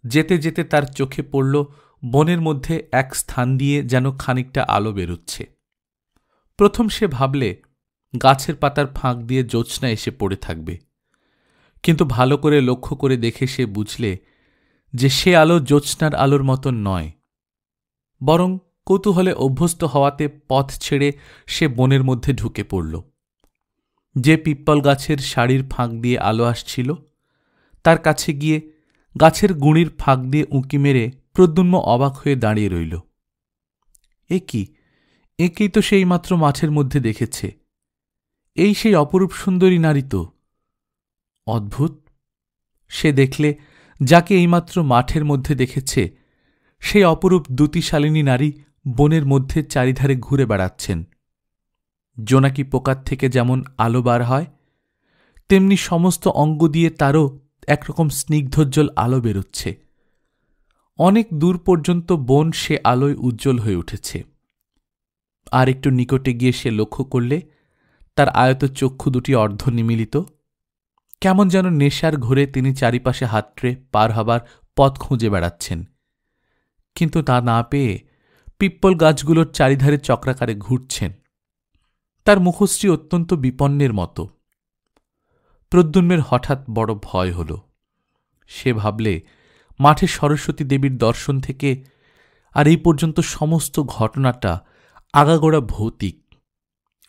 যেতে যেতে তার চোখে পড়ল বনের মধ্যে এক স্থান দিয়ে যেন খানিকটা আলো বেরুচ্ছে। প্রথম সে ভাবলে গাছের পাতার ফাঁক দিয়ে জ্যোৎস্না এসে পড়ে থাকবে, কিন্তু ভালো করে লক্ষ্য করে দেখে সে বুঝলে যে সে আলো জ্যোৎস্নার আলোর মতন নয়। বরং কৌতূহলে অভ্যস্ত হওয়াতে পথ ছেড়ে সে বনের মধ্যে ঢুকে পড়ল। যে পিপ্পল গাছের সারির ফাঁক দিয়ে আলো আসছিল, তার কাছে গিয়ে গাছের গুঁড়ির ফাঁক দিয়ে উঁকি মেরে প্রদ্যুম্ন অবাক হয়ে দাঁড়িয়ে রইল। একেই তো সেই মাত্র মাঠের মধ্যে দেখেছে। এই সেই অপরূপ সুন্দরী নারী তো। অদ্ভুত! সে দেখলে যাকে এইমাত্র মাঠের মধ্যে দেখেছে, সেই অপরূপ দ্যুতিশালিনী নারী বনের মধ্যে চারিধারে ঘুরে বেড়াচ্ছেন। জোনাকি পোকার থেকে যেমন আলো বার হয়, তেমনি সমস্ত অঙ্গ দিয়ে তারও একরকম স্নিগ্ধোজ্জ্বল আলো বেরোচ্ছে। অনেক দূর পর্যন্ত বন সে আলোয় উজ্জ্বল হয়ে উঠেছে। আর একটু নিকটে গিয়ে সে লক্ষ্য করলে তার আয়ত চক্ষু দুটি অর্ধনিমীলিত। কেমন যেন নেশার ঘোরে তিনি চারিপাশে হাতড়ে পার হবার পথ খুঁজে বেড়াচ্ছেন, কিন্তু তা না পেয়ে পিপ্পল গাছগুলোর চারিধারে চক্রাকারে ঘুরছেন। তার মুখশ্রী অত্যন্ত বিপন্নের মতো। প্রদ্যুম্নের হঠাৎ বড় ভয় হল। সে ভাবলে মাঠে সরস্বতী দেবীর দর্শন থেকে আর এই পর্যন্ত সমস্ত ঘটনাটা আগাগোড়া ভৌতিক।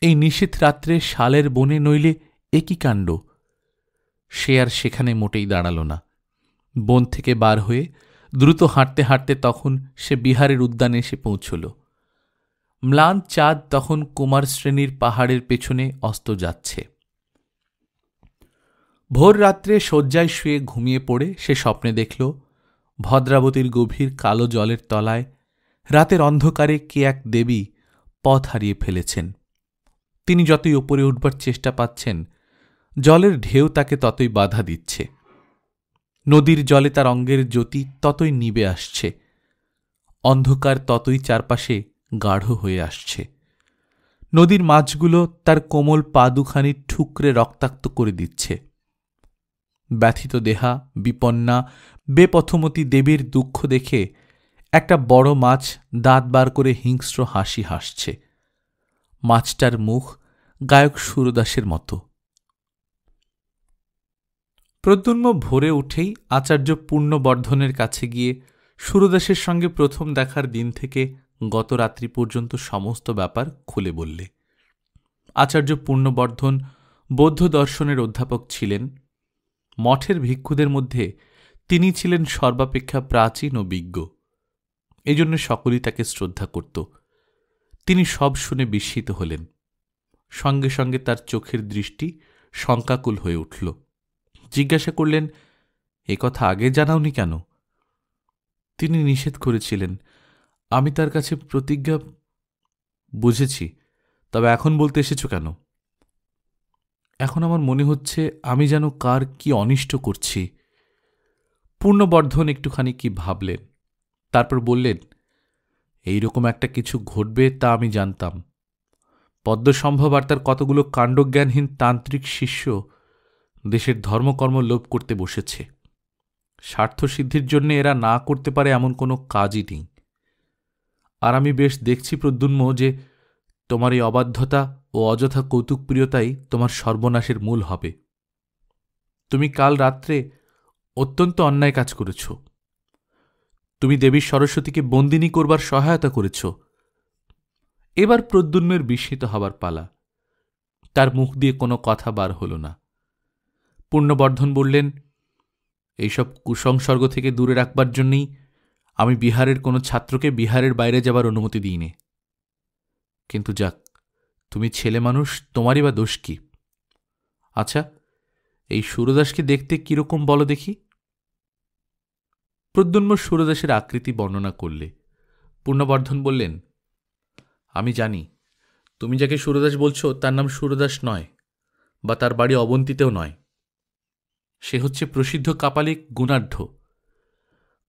এই নিশীথ রাত্রে শালের বনে নইলে একই কাণ্ড। সে আর সেখানে মোটেই দাঁড়াল না। বন থেকে বার হয়ে দ্রুত হাঁটতে হাঁটতে তখন সে বিহারের উদ্যানে এসে পৌঁছল। ম্লান চাঁদ তখন কুমার শ্রেণীর পাহাড়ের পেছনে অস্ত যাচ্ছে। ভোর রাত্রে শয্যায় শুয়ে ঘুমিয়ে পড়ে সে স্বপ্নে দেখল ভদ্রাবতীর গভীর কালো জলের তলায় রাতের অন্ধকারে কে এক দেবী পথ হারিয়ে ফেলেছেন। তিনি যতই ওপরে উঠবার চেষ্টা পাচ্ছেন, জলের ঢেউ তাকে ততই বাধা দিচ্ছে। নদীর জলে তার অঙ্গের জ্যোতি ততই নিবে আসছে। অন্ধকার ততই চারপাশে গাঢ় হয়ে আসছে। নদীর মাছগুলো তার কোমল পা দুখানি ঠুকরে রক্তাক্ত করে দিচ্ছে। ব্যথিত দেহা বিপন্না বেপথমতী দেবীর দুঃখ দেখে একটা বড় মাছ দাঁত বার করে হিংস্র হাসি হাসছে। মাছটার মুখ গায়ক সুরদাসের মতো। প্রদ্যুম্ন ভোরে উঠেই আচার্য পূর্ণবর্ধনের কাছে গিয়ে সুরদাসের সঙ্গে প্রথম দেখার দিন থেকে গত রাত্রি পর্যন্ত সমস্ত ব্যাপার খুলে বললে। আচার্য পূর্ণবর্ধন বৌদ্ধ দর্শনের অধ্যাপক ছিলেন। মঠের ভিক্ষুদের মধ্যে তিনি ছিলেন সর্বাপেক্ষা প্রাচীন ও বিজ্ঞ। এজন্য সকলেই তাকে শ্রদ্ধা করত। তিনি সব শুনে বিস্মিত হলেন। সঙ্গে সঙ্গে তার চোখের দৃষ্টি শঙ্কাকুল হয়ে উঠল। জিজ্ঞাসা করলেন, এ কথা আগে জানাওনি কেন? তিনি নিষেধ করেছিলেন। আমি তার কাছে প্রতিজ্ঞা। বুঝেছি, তবে এখন বলতে এসেছ কেন? এখন আমার মনে হচ্ছে আমি যেন কার কি অনিষ্ট করছি। পূর্ণবর্ধন একটুখানি কি ভাবলেন, তারপর বললেন, এইরকম একটা কিছু ঘটবে তা আমি জানতাম। পদ্মসম্ভব আর তার কতগুলো কাণ্ডজ্ঞানহীন তান্ত্রিক শিষ্য দেশের ধর্মকর্ম লোপ করতে বসেছে। স্বার্থসিদ্ধির জন্য এরা না করতে পারে এমন কোনো কাজই নেই। আর আমি বেশ দেখছি প্রদ্যুম্ন যে তোমার এই অবাধ্যতা ও অযথা কৌতুকপ্রিয়তাই তোমার সর্বনাশের মূল হবে। তুমি কাল রাত্রে অত্যন্ত অন্যায় কাজ করেছ। তুমি দেবী সরস্বতীকে বন্দিনী করবার সহায়তা করেছ। এবার প্রদ্যুম্নের বিস্মিত হবার পালা। তার মুখ দিয়ে কোনো কথা বার হল না। পূর্ণবর্ধন বললেন, এইসব কুসংসর্গ থেকে দূরে রাখবার জন্যই আমি বিহারের কোনো ছাত্রকে বিহারের বাইরে যাবার অনুমতি দিইনি। কিন্তু যাক, তুমি ছেলে মানুষ, তোমারই বা দোষ কি? আচ্ছা, এই সুরদাসকে দেখতে কিরকম বলো দেখি। প্রদ্যুম্ন সুরদাসের আকৃতি বর্ণনা করলে। পূর্ণবর্ধন বললেন, আমি জানি তুমি যাকে সুরদাস বলছো তার নাম সুরদাস নয়, বা তার বাড়ি অবন্তীতেও নয়। সে হচ্ছে প্রসিদ্ধ কাপালিক গুণাঢ্য।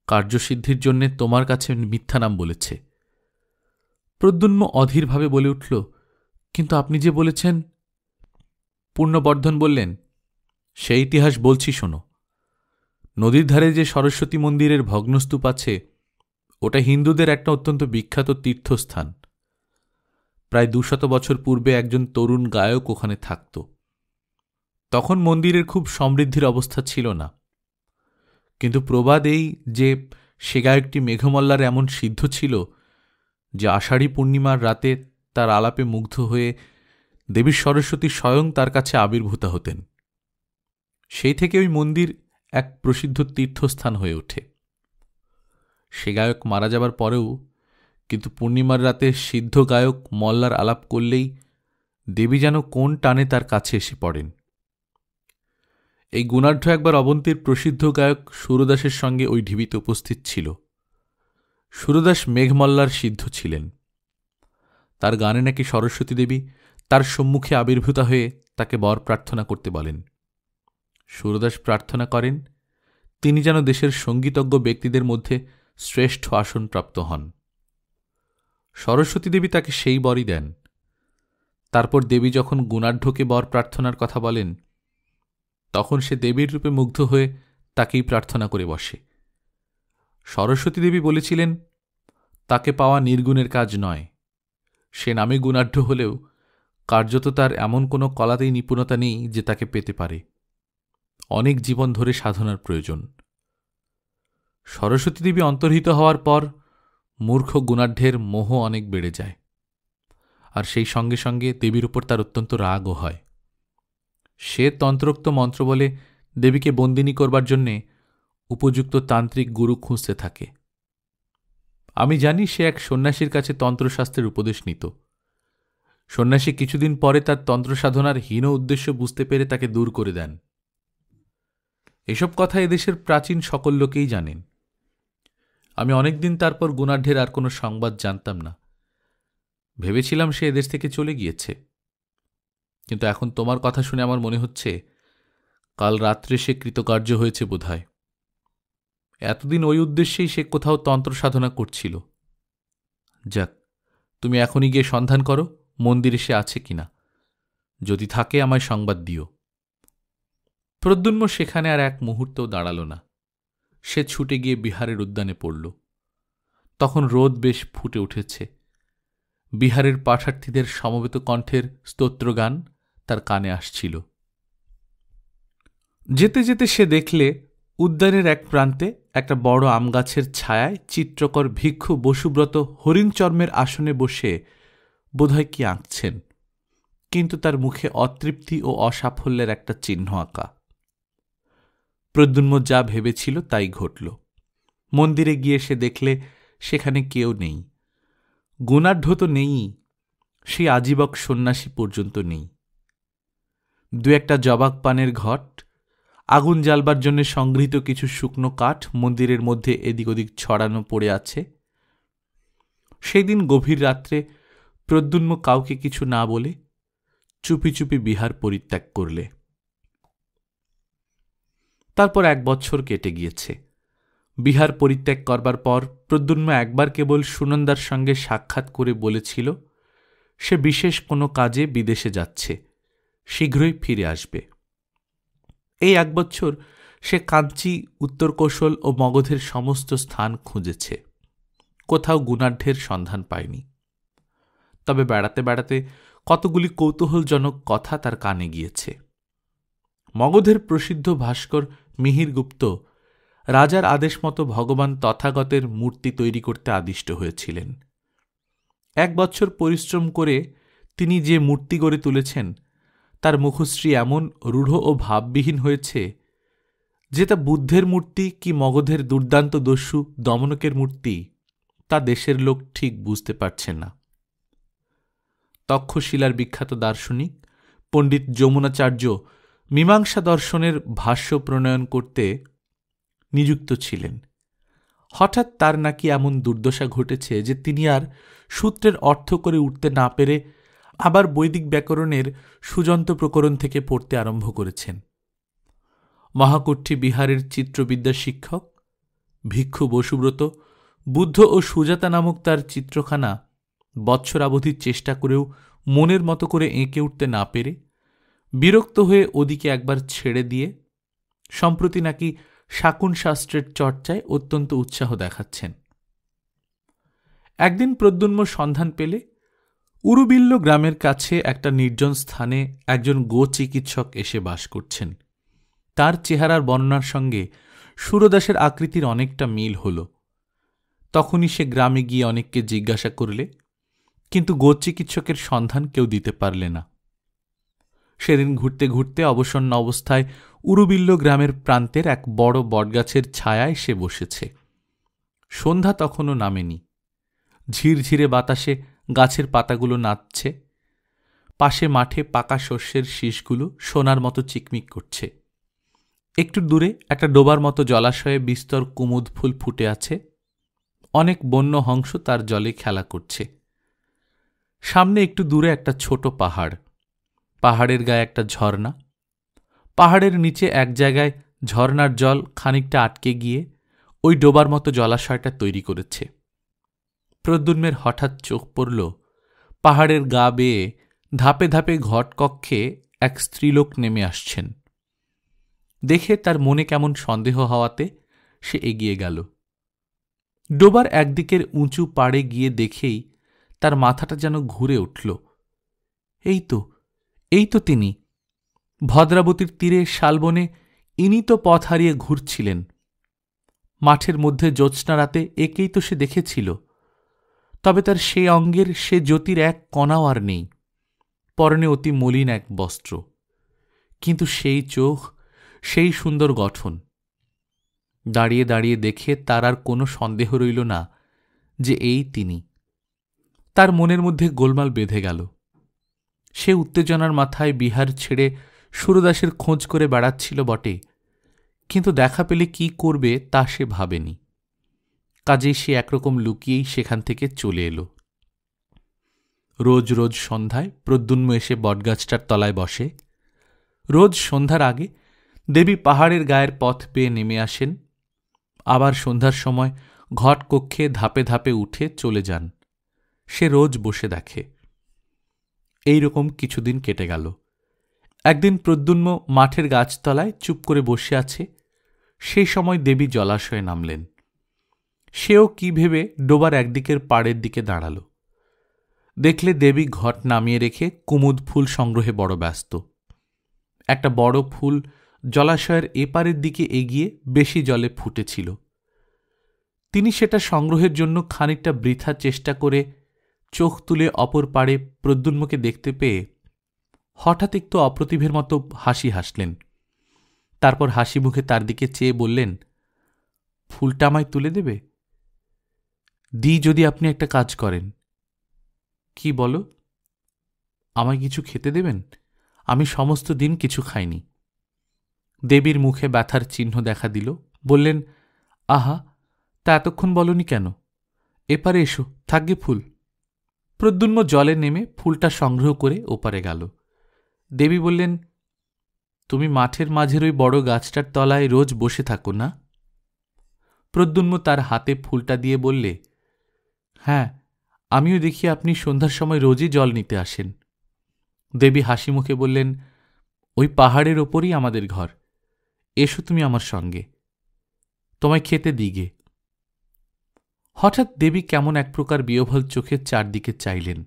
কার্যসিদ্ধির জন্যে তোমার কাছে মিথ্যা নাম বলেছে। প্রদ্যুম্ন অধীরভাবে বলে উঠল, কিন্তু আপনি যে বলেছেন। পূর্ণবর্ধন বললেন, সেই ইতিহাস বলছি শোনো। নদীর ধারে যে সরস্বতী মন্দিরের ভগ্নস্তূপ আছে, ওটা হিন্দুদের একটা অত্যন্ত বিখ্যাত তীর্থস্থান। প্রায় 200 বছর পূর্বে একজন তরুণ গায়ক ওখানে থাকত। তখন মন্দিরের খুব সমৃদ্ধির অবস্থা ছিল না, কিন্তু প্রবাদ এই যে সে গায়কটি মেঘমল্লার এমন সিদ্ধ ছিল যে আষাঢ়ী পূর্ণিমার রাতে তার আলাপে মুগ্ধ হয়ে দেবী সরস্বতী স্বয়ং তার কাছে আবির্ভূতা হতেন। সেই থেকে ওই মন্দির এক প্রসিদ্ধ তীর্থস্থান হয়ে ওঠে। সে গায়ক মারা যাবার পরেও কিন্তু পূর্ণিমার রাতে সিদ্ধ গায়ক মল্লার আলাপ করলেই দেবী যেন কোন টানে তার কাছে এসে পড়েন। এই গুণাঢ্য একবার অবন্তীর প্রসিদ্ধ গায়ক সুরদাসের সঙ্গে ওই ঢিবিতে উপস্থিত ছিল। সুরদাস মেঘমল্লার সিদ্ধ ছিলেন। তার গানে নাকি সরস্বতী দেবী তার সম্মুখে আবির্ভূতা হয়ে তাকে বর প্রার্থনা করতে বলেন। সুরদাস প্রার্থনা করেন তিনি যেন দেশের সঙ্গীতজ্ঞ ব্যক্তিদের মধ্যে শ্রেষ্ঠ আসনপ্রাপ্ত হন। সরস্বতী দেবী তাকে সেই বরই দেন। তারপর দেবী যখন গুণাঢ্যকে বর প্রার্থনার কথা বলেন, তখন সে দেবীর রূপে মুগ্ধ হয়ে তাকেই প্রার্থনা করে বসে। সরস্বতী দেবী বলেছিলেন, তাকে পাওয়া নির্গুণের কাজ নয়। সে নামে গুণাঢ্য হলেও কার্যত তার এমন কোনো কলাতেই নিপুণতা নেই যে তাকে পেতে পারে। অনেক জীবন ধরে সাধনার প্রয়োজন। সরস্বতী দেবী অন্তর্হিত হওয়ার পর মূর্খ গুণাঢ্যের মোহ অনেক বেড়ে যায়, আর সেই সঙ্গে সঙ্গে দেবীর উপর তার অত্যন্ত রাগও হয়। সে তন্ত্রোক্ত মন্ত্র বলে দেবীকে বন্দিনী করবার জন্যে উপযুক্ত তান্ত্রিক গুরু খুঁজতে থাকে। আমি জানি সে এক সন্ন্যাসীর কাছে তন্ত্রশাস্ত্রের উপদেশ নিত। সন্ন্যাসী কিছুদিন পরে তার তন্ত্রসাধনার হীন উদ্দেশ্য বুঝতে পেরে তাকে দূর করে দেন। এসব কথা এদেশের প্রাচীন সকল লোকেই জানেন। আমি অনেকদিন তারপর গুণাঢ্যের আর কোনো সংবাদ জানতাম না। ভেবেছিলাম সে এদেশ থেকে চলে গিয়েছে, কিন্তু এখন তোমার কথা শুনে আমার মনে হচ্ছে কাল রাত্রে সে কৃতকার্য হয়েছে বোধহয়। এতদিন ওই উদ্দেশ্যেই সে কোথাও তন্ত্র সাধনা করছিল। যাক, তুমি এখনই গিয়ে সন্ধান করো মন্দিরে সে আছে কিনা। যদি থাকে আমায় সংবাদ দিও। প্রদ্যুম্ন সেখানে আর এক মুহূর্তও দাঁড়াল না। সে ছুটে গিয়ে বিহারের উদ্যানে পড়ল। তখন রোদ বেশ ফুটে উঠেছে। বিহারের পাঠার্থীদের সমবেত কণ্ঠের স্তোত্রগান তার কানে আসছিল। যেতে যেতে সে দেখলে উদ্যানের এক প্রান্তে একটা বড় আমগাছের ছায়ায় চিত্রকর ভিক্ষু বসুব্রত হরিণ চর্মের আসনে বসে বোধহয় কি আঁকছেন, কিন্তু তার মুখে অতৃপ্তি ও অসাফল্যের একটা চিহ্ন আঁকা। প্রদ্যুম্ন যা ভেবেছিল তাই ঘটল। মন্দিরে গিয়ে সে দেখলে সেখানে কেউ নেই। গুণাঢ্য তো নেই, সেই আজীবক সন্ন্যাসী পর্যন্ত নেই। দু একটা জবাক পানের ঘট, আগুন জ্বালবার জন্য সংগৃহীত কিছু শুকনো কাঠ মন্দিরের মধ্যে এদিক ওদিক ছড়ানো পড়ে আছে। সেই দিন গভীর রাত্রে প্রদ্যুম্ন কাউকে কিছু না বলে চুপি চুপি বিহার পরিত্যাগ করলে। তারপর 1 বছর কেটে গিয়েছে। বিহার পরিত্যাগ করবার পর প্রদ্যুম্ন একবার কেবল সুনন্দার সঙ্গে সাক্ষাৎ করে বলেছিল সে বিশেষ কোনো কাজে বিদেশে যাচ্ছে, শীঘ্রই ফিরে আসবে। এই 1 বছর সে কাঞ্চি, উত্তর কৌশল ও মগধের সমস্ত স্থান খুঁজেছে, কোথাও গুণাঢ্যের সন্ধান পায়নি। তবে বেড়াতে বেড়াতে কতগুলি কৌতূহলজনক কথা তার কানে গিয়েছে। মগধের প্রসিদ্ধ ভাস্কর মিহিরগুপ্ত রাজার আদেশ মতো ভগবান তথাগতের মূর্তি তৈরি করতে আদিষ্ট হয়েছিলেন। 1 বছর পরিশ্রম করে তিনি যে মূর্তি গড়ে তুলেছেন তার মুখশ্রী এমন রূঢ় ও ভাববিহীন হয়েছে যে তা বুদ্ধের মূর্তি কি মগধের দুর্দান্ত দস্যু দমনকের মূর্তি তা দেশের লোক ঠিক বুঝতে পারছে না। তক্ষশিলার বিখ্যাত দার্শনিক পণ্ডিত যমুনাচার্য মীমাংসা দর্শনের ভাষ্য প্রণয়ন করতে নিযুক্ত ছিলেন। হঠাৎ তার নাকি এমন দুর্দশা ঘটেছে যে তিনি আর সূত্রের অর্থ করে উঠতে না পেরে আবার বৈদিক ব্যাকরণের সুযন্ত প্রকরণ থেকে পড়তে আরম্ভ করেছেন। মহাকুঠি বিহারের চিত্রবিদ্যার শিক্ষক ভিক্ষু বসুব্রত বুদ্ধ ও সুজাতা নামক তার চিত্রখানা বৎসরাবধির চেষ্টা করেও মনের মতো করে এঁকে উঠতে না পেরে বিরক্ত হয়ে ওদিকে একবার ছেড়ে দিয়ে সম্প্রতি নাকি শাকুন শাস্ত্রের চর্চায় অত্যন্ত উৎসাহ দেখাচ্ছেন। একদিন প্রদ্যুম্ন সন্ধান পেলে উরুবিল্ল গ্রামের কাছে একটা নির্জন স্থানে একজন গো চিকিৎসক এসে বাস করছেন। তার চেহারার বর্ণনার সঙ্গে সুরদাসের আকৃতির অনেকটা মিল হল। তখনই সে গ্রামে গিয়ে অনেককে জিজ্ঞাসা করলে, কিন্তু গো চিকিৎসকের সন্ধান কেউ দিতে পারলে না। সেদিন ঘুরতে ঘুরতে অবসন্ন অবস্থায় উরুবিল্ল গ্রামের প্রান্তের এক বড় বটগাছের ছায়ায় সে বসেছে। সন্ধ্যা তখনও নামেনি। ঝিরঝিরে বাতাসে গাছের পাতাগুলো নাচছে। পাশে মাঠে পাকা শস্যের শীষগুলো সোনার মতো চিকমিক করছে। একটু দূরে একটা ডোবার মতো জলাশয়ে বিস্তর কুমুদ ফুল ফুটে আছে। অনেক বন্য হংস তার জলে খেলা করছে। সামনে একটু দূরে একটা ছোট পাহাড়, পাহাড়ের গায়ে একটা ঝর্ণা। পাহাড়ের নিচে এক জায়গায় ঝর্ণার জল খানিকটা আটকে গিয়ে ওই ডোবার মতো জলাশয়টা তৈরি করেছে। প্রদ্যুম্নের হঠাৎ চোখ পড়ল পাহাড়ের গা বেয়ে ধাপে ধাপে ঘটকক্ষে এক স্ত্রীলোক নেমে আসছেন। দেখে তার মনে কেমন সন্দেহ হওয়াতে সে এগিয়ে গেল। ডোবার একদিকের উঁচু পাড়ে গিয়ে দেখেই তার মাথাটা যেন ঘুরে উঠল। এই তো তিনি ভদ্রাবতীর তীরে শালবনে, ইনি তো পথ হারিয়ে ঘুরছিলেন। মাঠের মধ্যে জ্যোৎস্না রাতে একেই তো সে দেখেছিল। তবে তার সে অঙ্গের সে জ্যোতির এক কণাও আর নেই। পরনে অতি মলিন এক বস্ত্র, কিন্তু সেই চোখ, সেই সুন্দর গঠন। দাঁড়িয়ে দাঁড়িয়ে দেখে তার আর কোনো সন্দেহ রইল না যে এই তিনি। তার মনের মধ্যে গোলমাল বেঁধে গেল। সে উত্তেজনার মাথায় বিহার ছেড়ে সুরদাসের খোঁজ করে বেড়াচ্ছিল বটে, কিন্তু দেখা পেলে কি করবে তা সে ভাবেনি। কাজেই সে একরকম লুকিয়েই সেখান থেকে চলে এলো। রোজ রোজ সন্ধ্যায় প্রদ্যুম্ন এসে বটগাছটার তলায় বসে। রোজ সন্ধ্যার আগে দেবী পাহাড়ের গায়ের পথ পেয়ে নেমে আসেন, আবার সন্ধ্যার সময় ঘট কক্ষে ধাপে ধাপে উঠে চলে যান। সে রোজ বসে দেখে। এই রকম কিছুদিন কেটে গেল। একদিন প্রদ্যুম্ন মাঠের গাছতলায় চুপ করে বসে আছে। সেই সময় দেবী জলাশয়ে নামলেন। সেও কি ভেবে ডোবার একদিকের পাড়ের দিকে দাঁড়াল। দেখলে দেবী ঘট নামিয়ে রেখে কুমুদ ফুল সংগ্রহে বড় ব্যস্ত। একটা বড় ফুল জলাশয়ের এপারের দিকে এগিয়ে বেশি জলে ফুটেছিল। তিনি সেটা সংগ্রহের জন্য খানিকটা বৃথা চেষ্টা করে চোখ তুলে অপর পাড়ে প্রদ্যুম্নকে দেখতে পেয়ে হঠাৎ একটু অপ্রতিভের মতো হাসি হাসলেন। তারপর হাসি মুখে তার দিকে চেয়ে বললেন, ফুলটা আমায় তুলে দেবে? যদি আপনি একটা কাজ করেন। কি বলো? আমায় কিছু খেতে দেবেন? আমি সমস্ত দিন কিছু খাইনি। দেবীর মুখে ব্যথার চিহ্ন দেখা দিল। বললেন, আহা, তা এতক্ষণ বলনি কেন? এপারে এসো, থাকবে ফুল। প্রদ্যুম্ন জলে নেমে ফুলটা সংগ্রহ করে ওপারে গেল। দেবী বললেন, তুমি মাঠের মাঝের ওই বড় গাছটার তলায় রোজ বসে থাকো না? প্রদ্যুম্ন তার হাতে ফুলটা দিয়ে বললে, হ্যাঁ, আমিও দেখি আপনি সন্ধ্যার সময় রোজই জল নিতে আসেন। দেবী হাসি মুখে বললেন, ওই পাহাড়ের ওপরই আমাদের ঘর। এসো তুমি আমার সঙ্গে, তোমায় খেতে দিগে। হঠাৎ দেবী কেমন এক প্রকার বিহ্বল চোখে চারদিকে চাইলেন।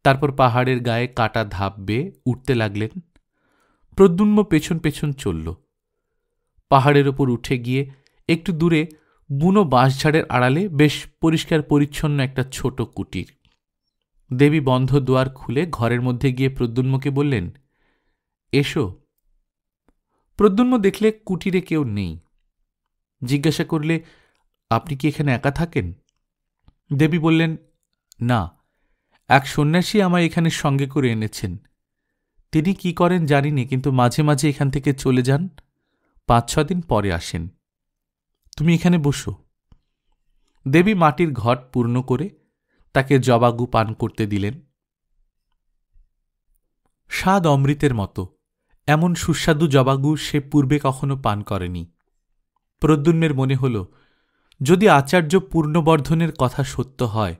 তারপর পাহাড়ের গায়ে কাটা ধাপ বেয়ে উঠতে লাগলেন। প্রদ্যুম্ন পেছন পেছন চলল। পাহাড়ের ওপর উঠে গিয়ে একটু দূরে বুনো বাঁশঝাড়ের আড়ালে বেশ পরিষ্কার পরিচ্ছন্ন একটা ছোট কুটির। দেবী বন্ধ দুয়ার খুলে ঘরের মধ্যে গিয়ে প্রদ্যুম্নকে বললেন, এসো। প্রদ্যুম্ন দেখলে কুটিরে কেউ নেই। জিজ্ঞাসা করলে, আপনি কি এখানে একা থাকেন? দেবী বললেন, না, এক সন্ন্যাসী আমায় এখানে সঙ্গে করে এনেছেন। তিনি কি করেন জানিনি, কিন্তু মাঝে মাঝে এখান থেকে চলে যান, 5-6 দিন পরে আসেন। তুমি এখানে বসো। দেবী মাটির ঘট পূর্ণ করে তাকে জবাগু পান করতে দিলেন। স্বাদ অমৃতের মতো, এমন সুস্বাদু জবাগু সে পূর্বে কখনো পান করেনি। প্রদ্যুম্নের মনে হল, যদি আচার্য পূর্ণবর্ধনের কথা সত্য হয়,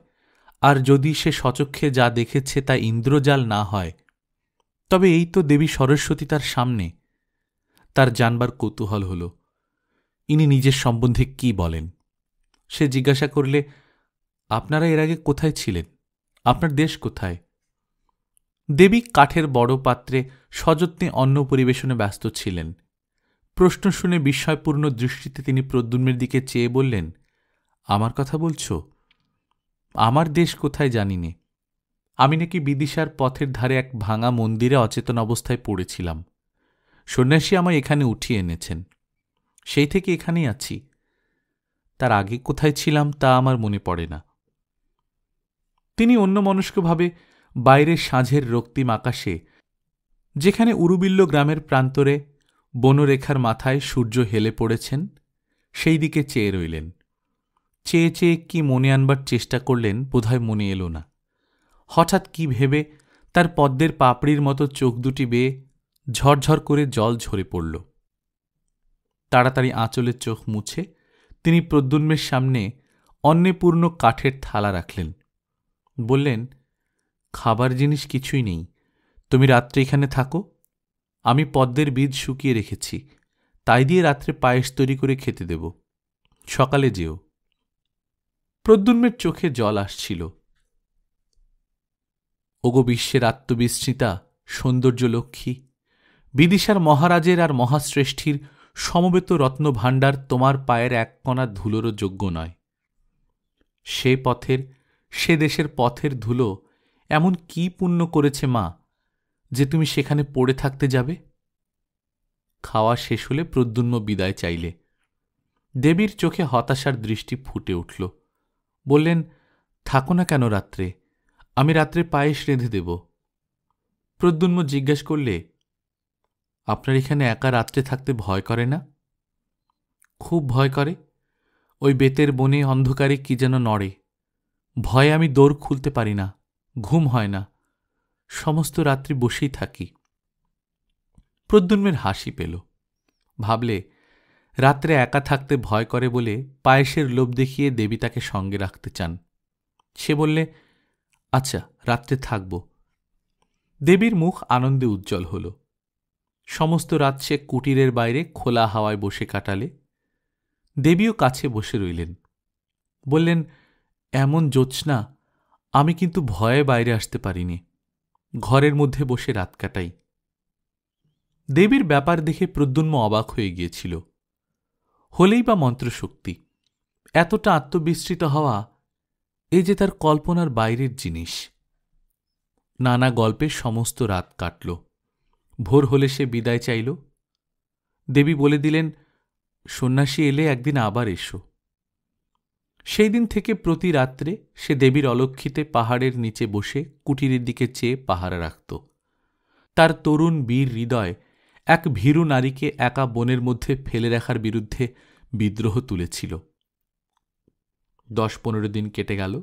আর যদি সে স্বচক্ষে যা দেখেছে তা ইন্দ্রজাল না হয়, তবে এই তো দেবী সরস্বতী তার সামনে। তার জানবার কৌতূহল হল, ইনি নিজের সম্বন্ধে কি বলেন। সে জিজ্ঞাসা করলে, আপনারা এর আগে কোথায় ছিলেন? আপনার দেশ কোথায়? দেবী কাঠের বড় পাত্রে সযত্নে অন্ন পরিবেশনে ব্যস্ত ছিলেন। প্রশ্ন শুনে বিস্ময়পূর্ণ দৃষ্টিতে তিনি প্রদ্যুম্নের দিকে চেয়ে বললেন, আমার কথা বলছ? আমার দেশ কোথায় জানি নে। আমি নাকি বিদিশার পথের ধারে এক ভাঙা মন্দিরে অচেতন অবস্থায় পড়েছিলাম। সন্ন্যাসী আমায় এখানে উঠিয়ে এনেছেন, সেই থেকে এখানেই আছি। তার আগে কোথায় ছিলাম তা আমার মনে পড়ে না। তিনি অন্যমনস্কভাবে বাইরের সাঁঝের রক্তিম আকাশে, যেখানে উরুবিল্ল গ্রামের প্রান্তরে বনরেখার মাথায় সূর্য হেলে পড়েছেন, সেই দিকে চেয়ে রইলেন। চেয়ে চেয়ে কি মনে আনবার চেষ্টা করলেন, বোধহয় মনে এলো না। হঠাৎ কি ভেবে তার পদ্মের পাপড়ির মতো চোখ দুটি বেয়ে ঝরঝর করে জল ঝরে পড়ল। তাড়াতাড়ি আঁচলের চোখ মুছে তিনি প্রদ্যুম্নের সামনে অন্নেপূর্ণ কাঠের থালা রাখলেন। বললেন, খাবার জিনিস কিছুই নেই, তুমি রাত্রে এখানে থাকো। আমি পদ্মের বীজ শুকিয়ে রেখেছি, তাই দিয়ে রাত্রে পায়েস তৈরি করে খেতে দেব। সকালে যেও। প্রদ্যুম্নের চোখে জল আসছিল। ওগো বিশ্বের আত্মবিস্মৃতা সৌন্দর্যলক্ষ্মী, বিদিশার মহারাজের আর মহাশ্রেষ্ঠীর সমবেত রত্নভাণ্ডার তোমার পায়ের এক কণা ধুলোরও যোগ্য নয়। সে পথের, সে দেশের পথের ধুলো এমন কি পুণ্য করেছে মা, যে তুমি সেখানে পড়ে থাকতে যাবে? খাওয়া শেষ হলে প্রদ্যুম্ন বিদায় চাইলে। দেবীর চোখে হতাশার দৃষ্টি ফুটে উঠল। বললেন, থাকো না কেন রাত্রে, আমি রাত্রে পায়েস রেঁধে দেব। প্রদ্যুম্ন জিজ্ঞাসা করলে, আপনার এখানে একা রাত্রে থাকতে ভয় করে না? খুব ভয় করে। ওই বেতের বনে অন্ধকারে কি যেন নড়ে, ভয়ে আমি দোর খুলতে পারি না, ঘুম হয় না, সমস্ত রাত্রি বসেই থাকি। প্রদ্যুম্নের হাসি পেল। ভাবলে, রাত্রে একা থাকতে ভয় করে বলে পায়েসের লোভ দেখিয়ে দেবী তাকে সঙ্গে রাখতে চান। সে বললে, আচ্ছা, রাত্রে থাকব। দেবীর মুখ আনন্দে উজ্জ্বল হল। সমস্ত রাত সে কুটিরের বাইরে খোলা হাওয়ায় বসে কাটালে। দেবীও কাছে বসে রইলেন। বললেন, এমন জ্যোৎস্না, আমি কিন্তু ভয়ে বাইরে আসতে পারিনি, ঘরের মধ্যে বসে রাত কাটাই। দেবীর ব্যাপার দেখে প্রদ্যুম্ন অবাক হয়ে গিয়েছিল। হলেই বা মন্ত্রশক্তি, এতটা আত্মবিস্মৃত হওয়া, এ যে তার কল্পনার বাইরের জিনিস। নানা গল্পে সমস্ত রাত কাটল। ভোর হলে সে বিদায় চাইল। দেবী বলে দিলেন, সন্ন্যাসী এলে একদিন আবার এসো। সেই দিন থেকে প্রতি রাত্রে সে দেবীর অলক্ষিতে পাহাড়ের নিচে বসে কুটিরের দিকে চেয়ে পাহারা রাখত। তার তরুণ বীর হৃদয় এক ভীরু নারীকে একা বনের মধ্যে ফেলে রাখার বিরুদ্ধে বিদ্রোহ তুলেছিল। 10-15 দিন কেটে গেল।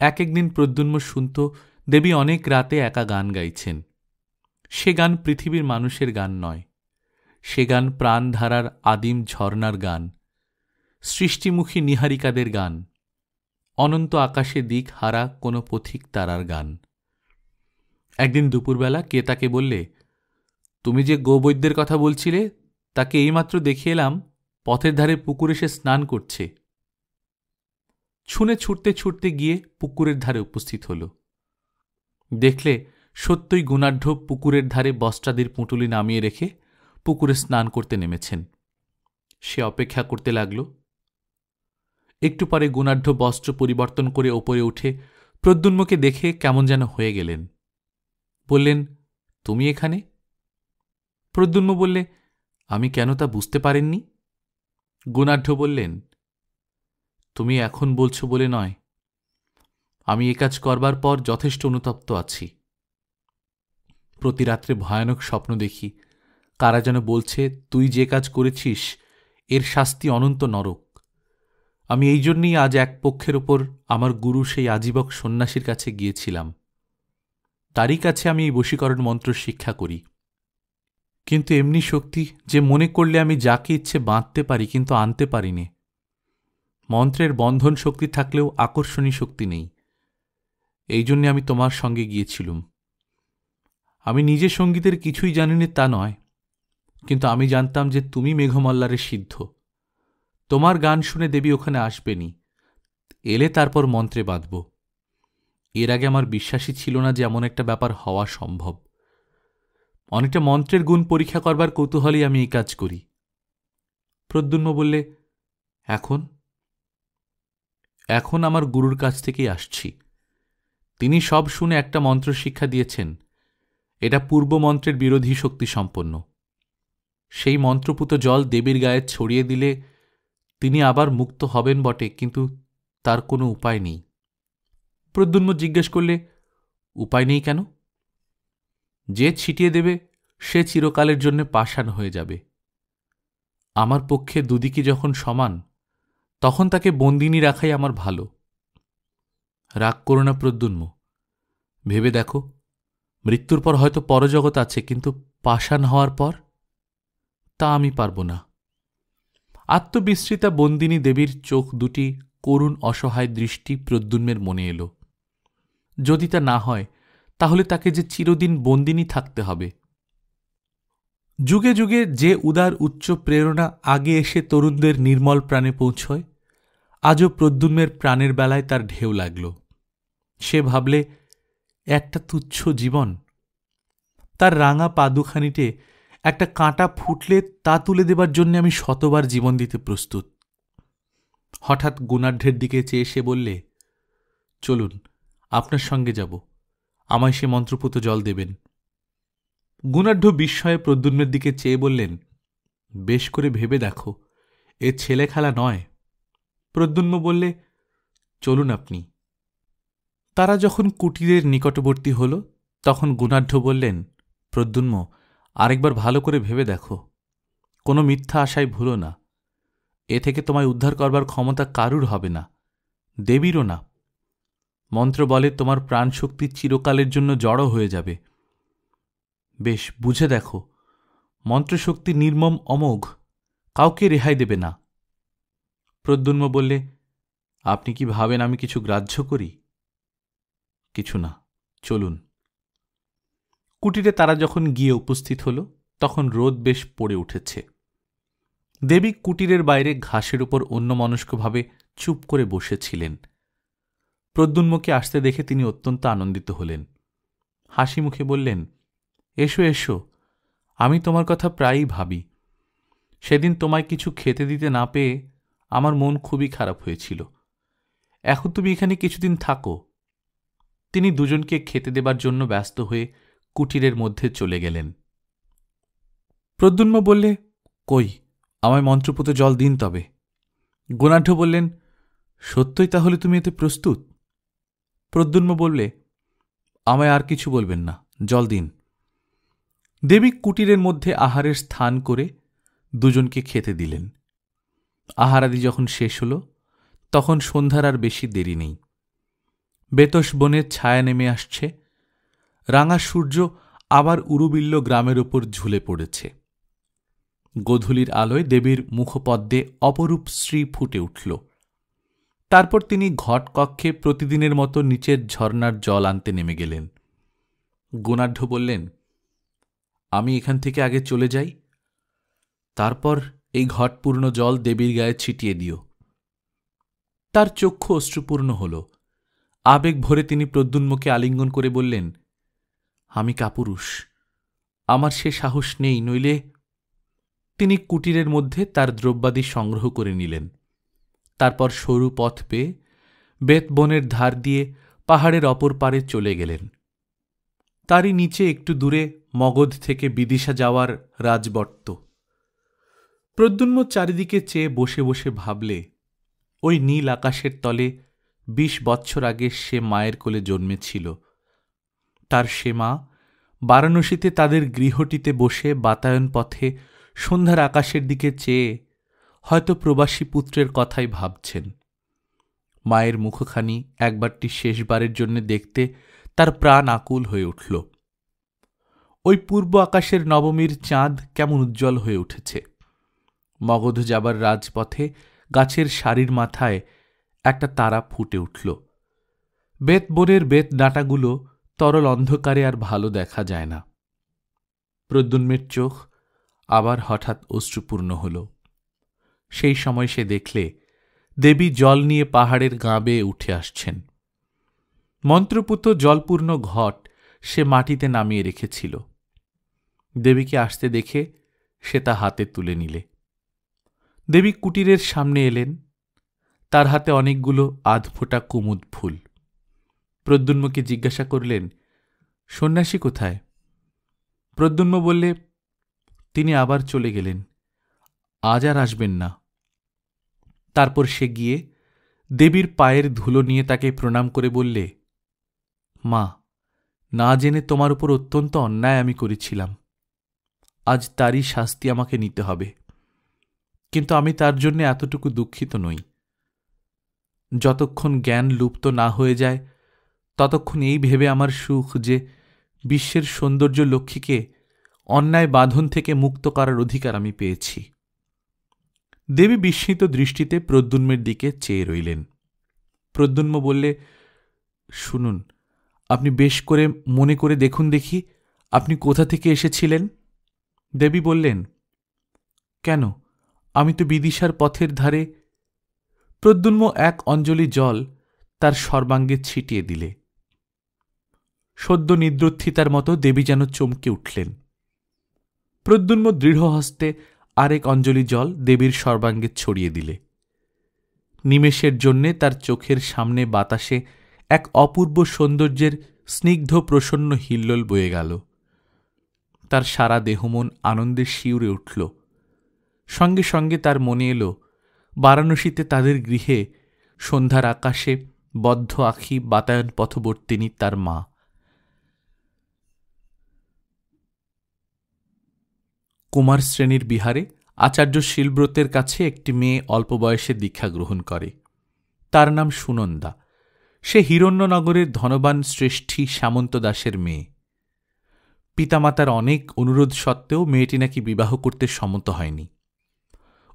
এক একদিন প্রদ্যুম্ন শুনত দেবী অনেক রাতে একা গান গাইছেন। সে গান পৃথিবীর মানুষের গান নয়, সে গান প্রাণধারার আদিম ঝর্ণার গান, সৃষ্টিমুখী নিহারিকাদের গান, অনন্ত আকাশে দিক হারা কোনো পথিক তারার গান। একদিন দুপুরবেলা কে তাকে বললে, তুমি যে গোবৈদ্যের কথা বলছিলে, তাকে এইমাত্র দেখে এলাম, পথের ধারে পুকুরে সে স্নান করছে। ছুনে ছুটতে ছুটতে গিয়ে পুকুরের ধারে উপস্থিত হল। দেখলে সত্যই গুণাঢ্য পুকুরের ধারে বস্ত্রাদির পুঁটুলি নামিয়ে রেখে পুকুরে স্নান করতে নেমেছেন। সে অপেক্ষা করতে লাগল। একটু পরে গুণাঢ্য বস্ত্র পরিবর্তন করে ওপরে উঠে প্রদ্যুম্নকে দেখে কেমন যেন হয়ে গেলেন। বললেন, তুমি এখানে? প্রদ্যুম্ন বললে, আমি কেন তা বুঝতে পারেননি? গুণাঢ্য বললেন, তুমি এখন বলছো বলে নয়, আমি এ কাজ করবার পর যথেষ্ট অনুতপ্ত আছি। প্রতি রাত্রে ভয়ানক স্বপ্ন দেখি, কারা যেন বলছে, তুই যে কাজ করেছিস এর শাস্তি অনন্ত নরক। আমি এই জন্যই আজ এক পক্ষের ওপর আমার গুরু সেই আজীবক সন্ন্যাসীর কাছে গিয়েছিলাম। তারই কাছে আমি এই বশীকরণ মন্ত্র শিক্ষা করি। কিন্তু এমনি শক্তি যে মনে করলে আমি যাকে ইচ্ছে বাঁধতে পারি, কিন্তু আনতে পারিনি। মন্ত্রের বন্ধন শক্তি থাকলেও আকর্ষণী শক্তি নেই। এই জন্যে আমি তোমার সঙ্গে গিয়েছিলুম। আমি নিজে সঙ্গীতের কিছুই জানিনি তা নয়, কিন্তু আমি জানতাম যে তুমি মেঘমল্লারে সিদ্ধ। তোমার গান শুনে দেবী ওখানে আসবেনি, এলে তারপর মন্ত্রে বাঁধব। এর আগে আমার বিশ্বাসই ছিল না যে এমন একটা ব্যাপার হওয়া সম্ভব। অনেকটা মন্ত্রের গুণ পরীক্ষা করবার কৌতূহলেই আমি এই কাজ করি। প্রদ্যুম্ন বললে, এখন এখন আমার গুরুর কাছ থেকেই আসছি। তিনি সব শুনে একটা মন্ত্র শিক্ষা দিয়েছেন। এটা পূর্ব মন্ত্রের বিরোধী শক্তি সম্পন্ন। সেই মন্ত্রপুত জল দেবীর গায়ে ছড়িয়ে দিলে তিনি আবার মুক্ত হবেন বটে, কিন্তু তার কোনো উপায় নেই। প্রদ্যুম্ন জিজ্ঞেস করলে, উপায় নেই কেন? যে ছিটিয়ে দেবে সে চিরকালের জন্য পাষাণ হয়ে যাবে। আমার পক্ষে দুদিকে যখন সমান, তখন তাকে বন্দিনী রাখাই আমার ভালো। রাগ করো না প্রদ্যুম্ন, ভেবে দেখো, মৃত্যুর পর হয়তো পরজগৎ আছে, কিন্তু পাষাণ হওয়ার পর তা আমি পারব না। আত্মবিস্মৃতা বন্দিনী দেবীর চোখ দুটি করুণ অসহায় দৃষ্টি প্রদ্যুম্নের মনে এলো। যদি তা না হয়, তাহলে তাকে যে চিরদিন বন্দিনী থাকতে হবে। যুগে যুগে যে উদার উচ্চ প্রেরণা আগে এসে তরুণদের নির্মল প্রাণে পৌঁছয়, আজও প্রদ্যুম্নের প্রাণের বেলায় তার ঢেউ লাগল। সে ভাবলে, একটা তুচ্ছ জীবন, তার রাঙা পা দুখানিতে একটা কাঁটা ফুটলে তা তুলে দেবার জন্য আমি শতবার জীবন দিতে প্রস্তুত। হঠাৎ গুণাঢ্যের দিকে চেয়ে সে বললে, চলুন, আপনার সঙ্গে যাব, আমায় সে মন্ত্রপুত জল দেবেন। গুণাঢ্য বিস্ময়ে প্রদ্যুম্নের দিকে চেয়ে বললেন, বেশ করে ভেবে দেখো, এ ছেলে খেলা নয়। প্রদ্যুম্ন বললে, চলুন আপনি। তারা যখন কুটিরের নিকটবর্তী হল, তখন গুণাঢ্য বললেন, প্রদ্যুম্ন, আরেকবার ভালো করে ভেবে দেখো, কোনো মিথ্যা আশায় ভুলো না। এ থেকে তোমায় উদ্ধার করবার ক্ষমতা কারুর হবে না, দেবীরও না। মন্ত্র বলে তোমার প্রাণশক্তি চিরকালের জন্য জড়ো হয়ে যাবে। বেশ বুঝে দেখো, মন্ত্রশক্তি নির্মম অমোঘ, কাউকে রেহাই দেবে না। প্রদ্যুম্ন বললে, আপনি কি ভাবেন আমি কিছু গ্রাহ্য করি? কিছু না, চলুন। কুটিরে তারা যখন গিয়ে উপস্থিত হল, তখন রোদ বেশ পড়ে উঠেছে। দেবী কুটিরের বাইরে ঘাসের উপর অন্যমনস্কভাবে চুপ করে বসেছিলেন। প্রদ্যুম্নকে আসতে দেখে তিনি অত্যন্ত আনন্দিত হলেন। হাসি মুখে বললেন, এসো এসো, আমি তোমার কথা প্রায়ই ভাবি। সেদিন তোমায় কিছু খেতে দিতে না পেয়ে আমার মন খুবই খারাপ হয়েছিল। এখন তুমি এখানে কিছুদিন থাকো। তিনি দুজনকে খেতে দেবার জন্য ব্যস্ত হয়ে কুটিরের মধ্যে চলে গেলেন। প্রদ্যুম্ন বললে, কই, আমায় মন্ত্রপুত জল দিন তবে। গুণাঢ্য বললেন, সত্যই তাহলে তুমি এতে প্রস্তুত? প্রদ্যুম্ন বললে, আমায় আর কিছু বলবেন না, জল দিন। দেবী কুটিরের মধ্যে আহারের স্থান করে দুজনকে খেতে দিলেন। আহারাদি যখন শেষ হল, তখন সন্ধ্যার আর বেশি দেরি নেই। বেতস বনের ছায়া নেমে আসছে। রাঙা সূর্য আবার উরুবিল্ল গ্রামের ওপর ঝুলে পড়েছে। গোধূলির আলোয় দেবীর মুখপদ্মে অপরূপ শ্রী ফুটে উঠল। তারপর তিনি ঘটকক্ষে প্রতিদিনের মতো নিচের ঝর্ণার জল আনতে নেমে গেলেন। গুণাঢ্য বললেন, আমি এখান থেকে আগে চলে যাই, তারপর এই ঘটপূর্ণ জল দেবীর গায়ে ছিটিয়ে দিও। তার চক্ষু অশ্রুপূর্ণ হল। আবেগ ভরে তিনি প্রদ্যুম্নকে আলিঙ্গন করে বললেন, আমি কাপুরুষ, আমার সে সাহস নেই, নইলে। তিনি কুটিরের মধ্যে তার দ্রব্যাদি সংগ্রহ করে নিলেন। তারপর সরু পথ পেয়ে বেতবনের ধার দিয়ে পাহাড়ের অপর পারে চলে গেলেন। তারই নিচে একটু দূরে মগধ থেকে বিদিশা যাওয়ার রাজবট্ট। প্রদ্যুম্ন চারিদিকে চেয়ে বসে বসে ভাবলে, ওই নীল আকাশের তলে 20 বৎসর আগে সে মায়ের কোলে জন্মেছিল। তার সে মা বারাণসীতে তাদের গৃহটিতে বসে বাতায়ন পথে সন্ধ্যার আকাশের দিকে চেয়ে হয়তো প্রবাসী পুত্রের কথাই ভাবছেন। মায়ের মুখখানি একবারটি শেষবারের জন্য দেখতে তার প্রাণ আকুল হয়ে উঠল। ওই পূর্ব আকাশের নবমীর চাঁদ কেমন উজ্জ্বল হয়ে উঠেছে। মগধ যাবার রাজপথে গাছের সারির মাথায় একটা তারা ফুটে উঠল। বেত বনের বেত ডাঁটাগুলো তরল অন্ধকারে আর ভালো দেখা যায় না। প্রদ্যুম্নের চোখ আবার হঠাৎ অশ্রুপূর্ণ হল। সেই সময় সে দেখলে দেবী জল নিয়ে পাহাড়ের গা বেয়ে উঠে আসছেন। মন্ত্রপুত জলপূর্ণ ঘট সে মাটিতে নামিয়ে রেখেছিল। দেবীকে আসতে দেখে সে তা হাতে তুলে নিলে। দেবী কুটিরের সামনে এলেন। তার হাতে অনেকগুলো আধফোটা কুমুদ ফুল। প্রদ্যুম্নকে জিজ্ঞাসা করলেন, সন্ন্যাসী কোথায়? প্রদ্যুম্ন বললে, তিনি আবার চলে গেলেন, আজ আর আসবেন না। তারপর সে গিয়ে দেবীর পায়ের ধুলো নিয়ে তাকে প্রণাম করে বললে, মা, না জেনে তোমার উপর অত্যন্ত অন্যায় আমি করেছিলাম। আজ তারই শাস্তি আমাকে নিতে হবে, কিন্তু আমি তার জন্য এতটুকু দুঃখিত নই। যতক্ষণ জ্ঞান লুপ্ত না হয়ে যায় ততক্ষণ এই ভেবে আমার সুখ যে বিশ্বের সৌন্দর্য লক্ষ্মীকে অন্যায় বাঁধন থেকে মুক্ত করার অধিকার আমি পেয়েছি। দেবী বিস্মিত দৃষ্টিতে প্রদ্যুম্নের দিকে চেয়ে রইলেন। প্রদ্যুম্ন বললে, শুনুন, আপনি বেশ করে মনে করে দেখুন দেখি আপনি কোথা থেকে এসেছিলেন। দেবী বললেন, কেন, আমি তো বিদিশার পথের ধারে। প্রদ্যুম্ন এক অঞ্জলি জল তার সর্বাঙ্গে ছিটিয়ে দিলে। সদ্য নিদ্রোত্থিতার মতো দেবী যেন চমকে উঠলেন। প্রদ্যুম্ন দৃঢ় হস্তে আরেক অঞ্জলি জল দেবীর সর্বাঙ্গে ছড়িয়ে দিলে। নিমেষের জন্যে তার চোখের সামনে বাতাসে এক অপূর্ব সৌন্দর্যের স্নিগ্ধ প্রসন্ন হিল্লোল বয়ে গেল। তার সারা দেহমন আনন্দে শিউরে উঠল। সঙ্গে সঙ্গে তার মনে এল বারাণসীতে তাদের গৃহে সন্ধ্যার আকাশে বদ্ধ আখি বাতায়ন পথবর্তিনী তার মা। কুমার শ্রেণীর বিহারে আচার্য শীলব্রতের কাছে একটি মেয়ে অল্প বয়সে দীক্ষা গ্রহণ করে। তার নাম সুনন্দা। সে হিরণ্যনগরের ধনবান শ্রেষ্ঠী সামন্ত দাসের মেয়ে। পিতামাতার অনেক অনুরোধ সত্ত্বেও মেয়েটি নাকি বিবাহ করতে সম্মত হয়নি।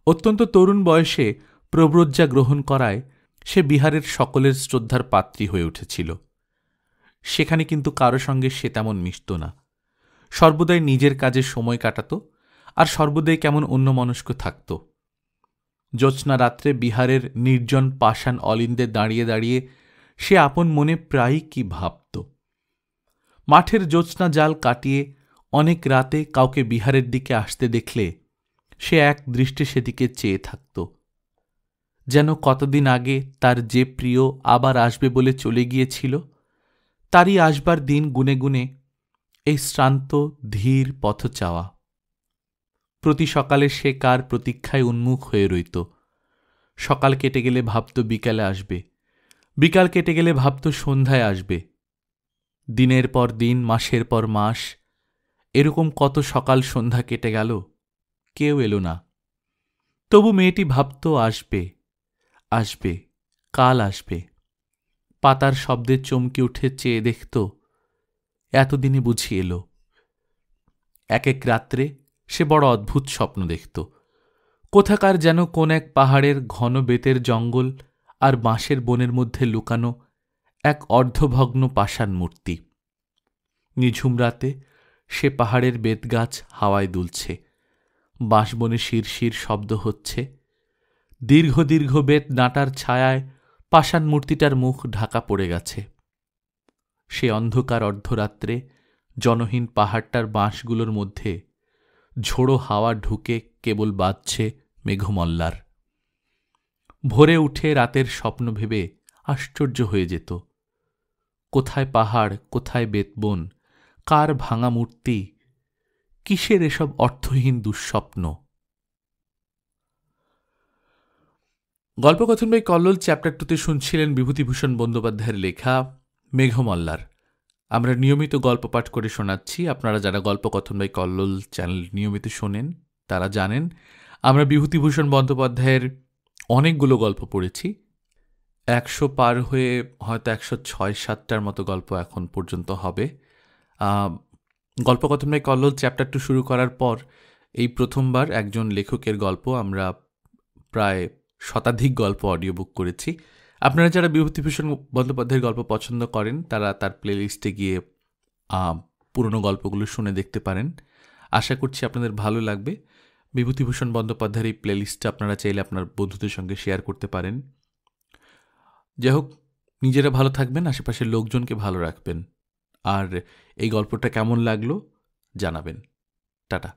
অত্যন্ত তরুণ বয়সে প্রব্রজ্জা গ্রহণ করায় সে বিহারের সকলের শ্রদ্ধার পাত্রী হয়ে উঠেছিল। সেখানে কিন্তু কারো সঙ্গে সে তেমন মিশত না। সর্বদাই নিজের কাজে সময় কাটাত আর সর্বদাই কেমন অন্যমনস্ক থাকত। জ্যোৎস্না রাত্রে বিহারের নির্জন পাষাণ অলিন্দে দাঁড়িয়ে দাঁড়িয়ে সে আপন মনে প্রায়ই কি ভাবত। মাঠের জ্যোৎস্না জাল কাটিয়ে অনেক রাতে কাউকে বিহারের দিকে আসতে দেখলে সে এক দৃষ্টে সেদিকে চেয়ে থাকত, যেন কতদিন আগে তার যে প্রিয় আবার আসবে বলে চলে গিয়েছিল তারই আসবার দিন গুনে গুনে এই শ্রান্ত ধীর পথ চাওয়া। প্রতি সকালে সে কার প্রতীক্ষায় উন্মুখ হয়ে রইত। সকাল কেটে গেলে ভাবত বিকালে আসবে, বিকাল কেটে গেলে ভাবত সন্ধ্যায় আসবে। দিনের পর দিন, মাসের পর মাস, এরকম কত সকাল সন্ধ্যা কেটে গেল, কেউ এলো না। তবু মেয়েটি ভাবত আসবে, আসবে, কাল আসবে। পাতার শব্দে চমকে উঠে চেয়ে দেখত, এতদিনে বুঝি এলো। এক এক রাত্রে সে বড় অদ্ভুত স্বপ্ন দেখত। কোথাকার যেন কোন এক পাহাড়ের ঘন বেতের জঙ্গল আর বাঁশের বনের মধ্যে লুকানো এক অর্ধভগ্ন পাষাণ মূর্তি। নিঝুম রাতে সে পাহাড়ের বেতগাছ হাওয়ায় দুলছে, বাঁশবনে শিরশির শব্দ হচ্ছে। দীর্ঘ দীর্ঘ বেত ডাঁটার ছায়ায় পাষাণ মূর্তিটার মুখ ঢাকা পড়ে গেছে। সে অন্ধকার অর্ধরাত্রে জনহীন পাহাড়টার বাঁশগুলোর মধ্যে ঝোড়ো হাওয়া ঢুকে কেবল বাজছে মেঘমল্লার। ভোরে উঠে রাতের স্বপ্ন ভেবে আশ্চর্য হয়ে যেত। কোথায় পাহাড়, কোথায় বেতবন, কার ভাঙা মূর্তি, কিসের এসব অর্থহীন দুঃস্বপ্ন? গল্পকথন বাই কল্লোল চ্যাপ্টার 2তে শুনছিলেন বিভূতিভূষণ বন্দ্যোপাধ্যায়ের লেখা মেঘমল্লার। আমরা নিয়মিত গল্প পাঠ করে শোনাচ্ছি। আপনারা যারা গল্পকথন বাই কল্লোল চ্যানেল নিয়মিত শোনেন তারা জানেন আমরা বিভূতিভূষণ বন্দ্যোপাধ্যায়ের অনেকগুলো গল্প পড়েছি, 100 পার হয়ে হয়তো 106-7টার মতো গল্প এখন পর্যন্ত হবে। গল্পকথনময় কল্লোল চ্যাপ্টার 2 শুরু করার পর এই প্রথমবার একজন লেখকের গল্প আমরা প্রায় শতাধিক গল্প অডিও বুক করেছি। আপনারা যারা বিভূতিভূষণ বন্দ্যোপাধ্যায়ের গল্প পছন্দ করেন তারা তার প্লেলিস্টে গিয়ে পুরনো গল্পগুলো শুনে দেখতে পারেন। আশা করছি আপনাদের ভালো লাগবে। বিভূতিভূষণ বন্দ্যোপাধ্যায়ের এই প্লেলিস্টটা আপনারা চাইলে আপনার বন্ধুদের সঙ্গে শেয়ার করতে পারেন। যাই হোক, নিজেরা ভালো থাকবেন, আশেপাশের লোকজনকে ভালো রাখবেন, আর এই গল্পটা কেমন লাগলো জানাবেন। টাটা।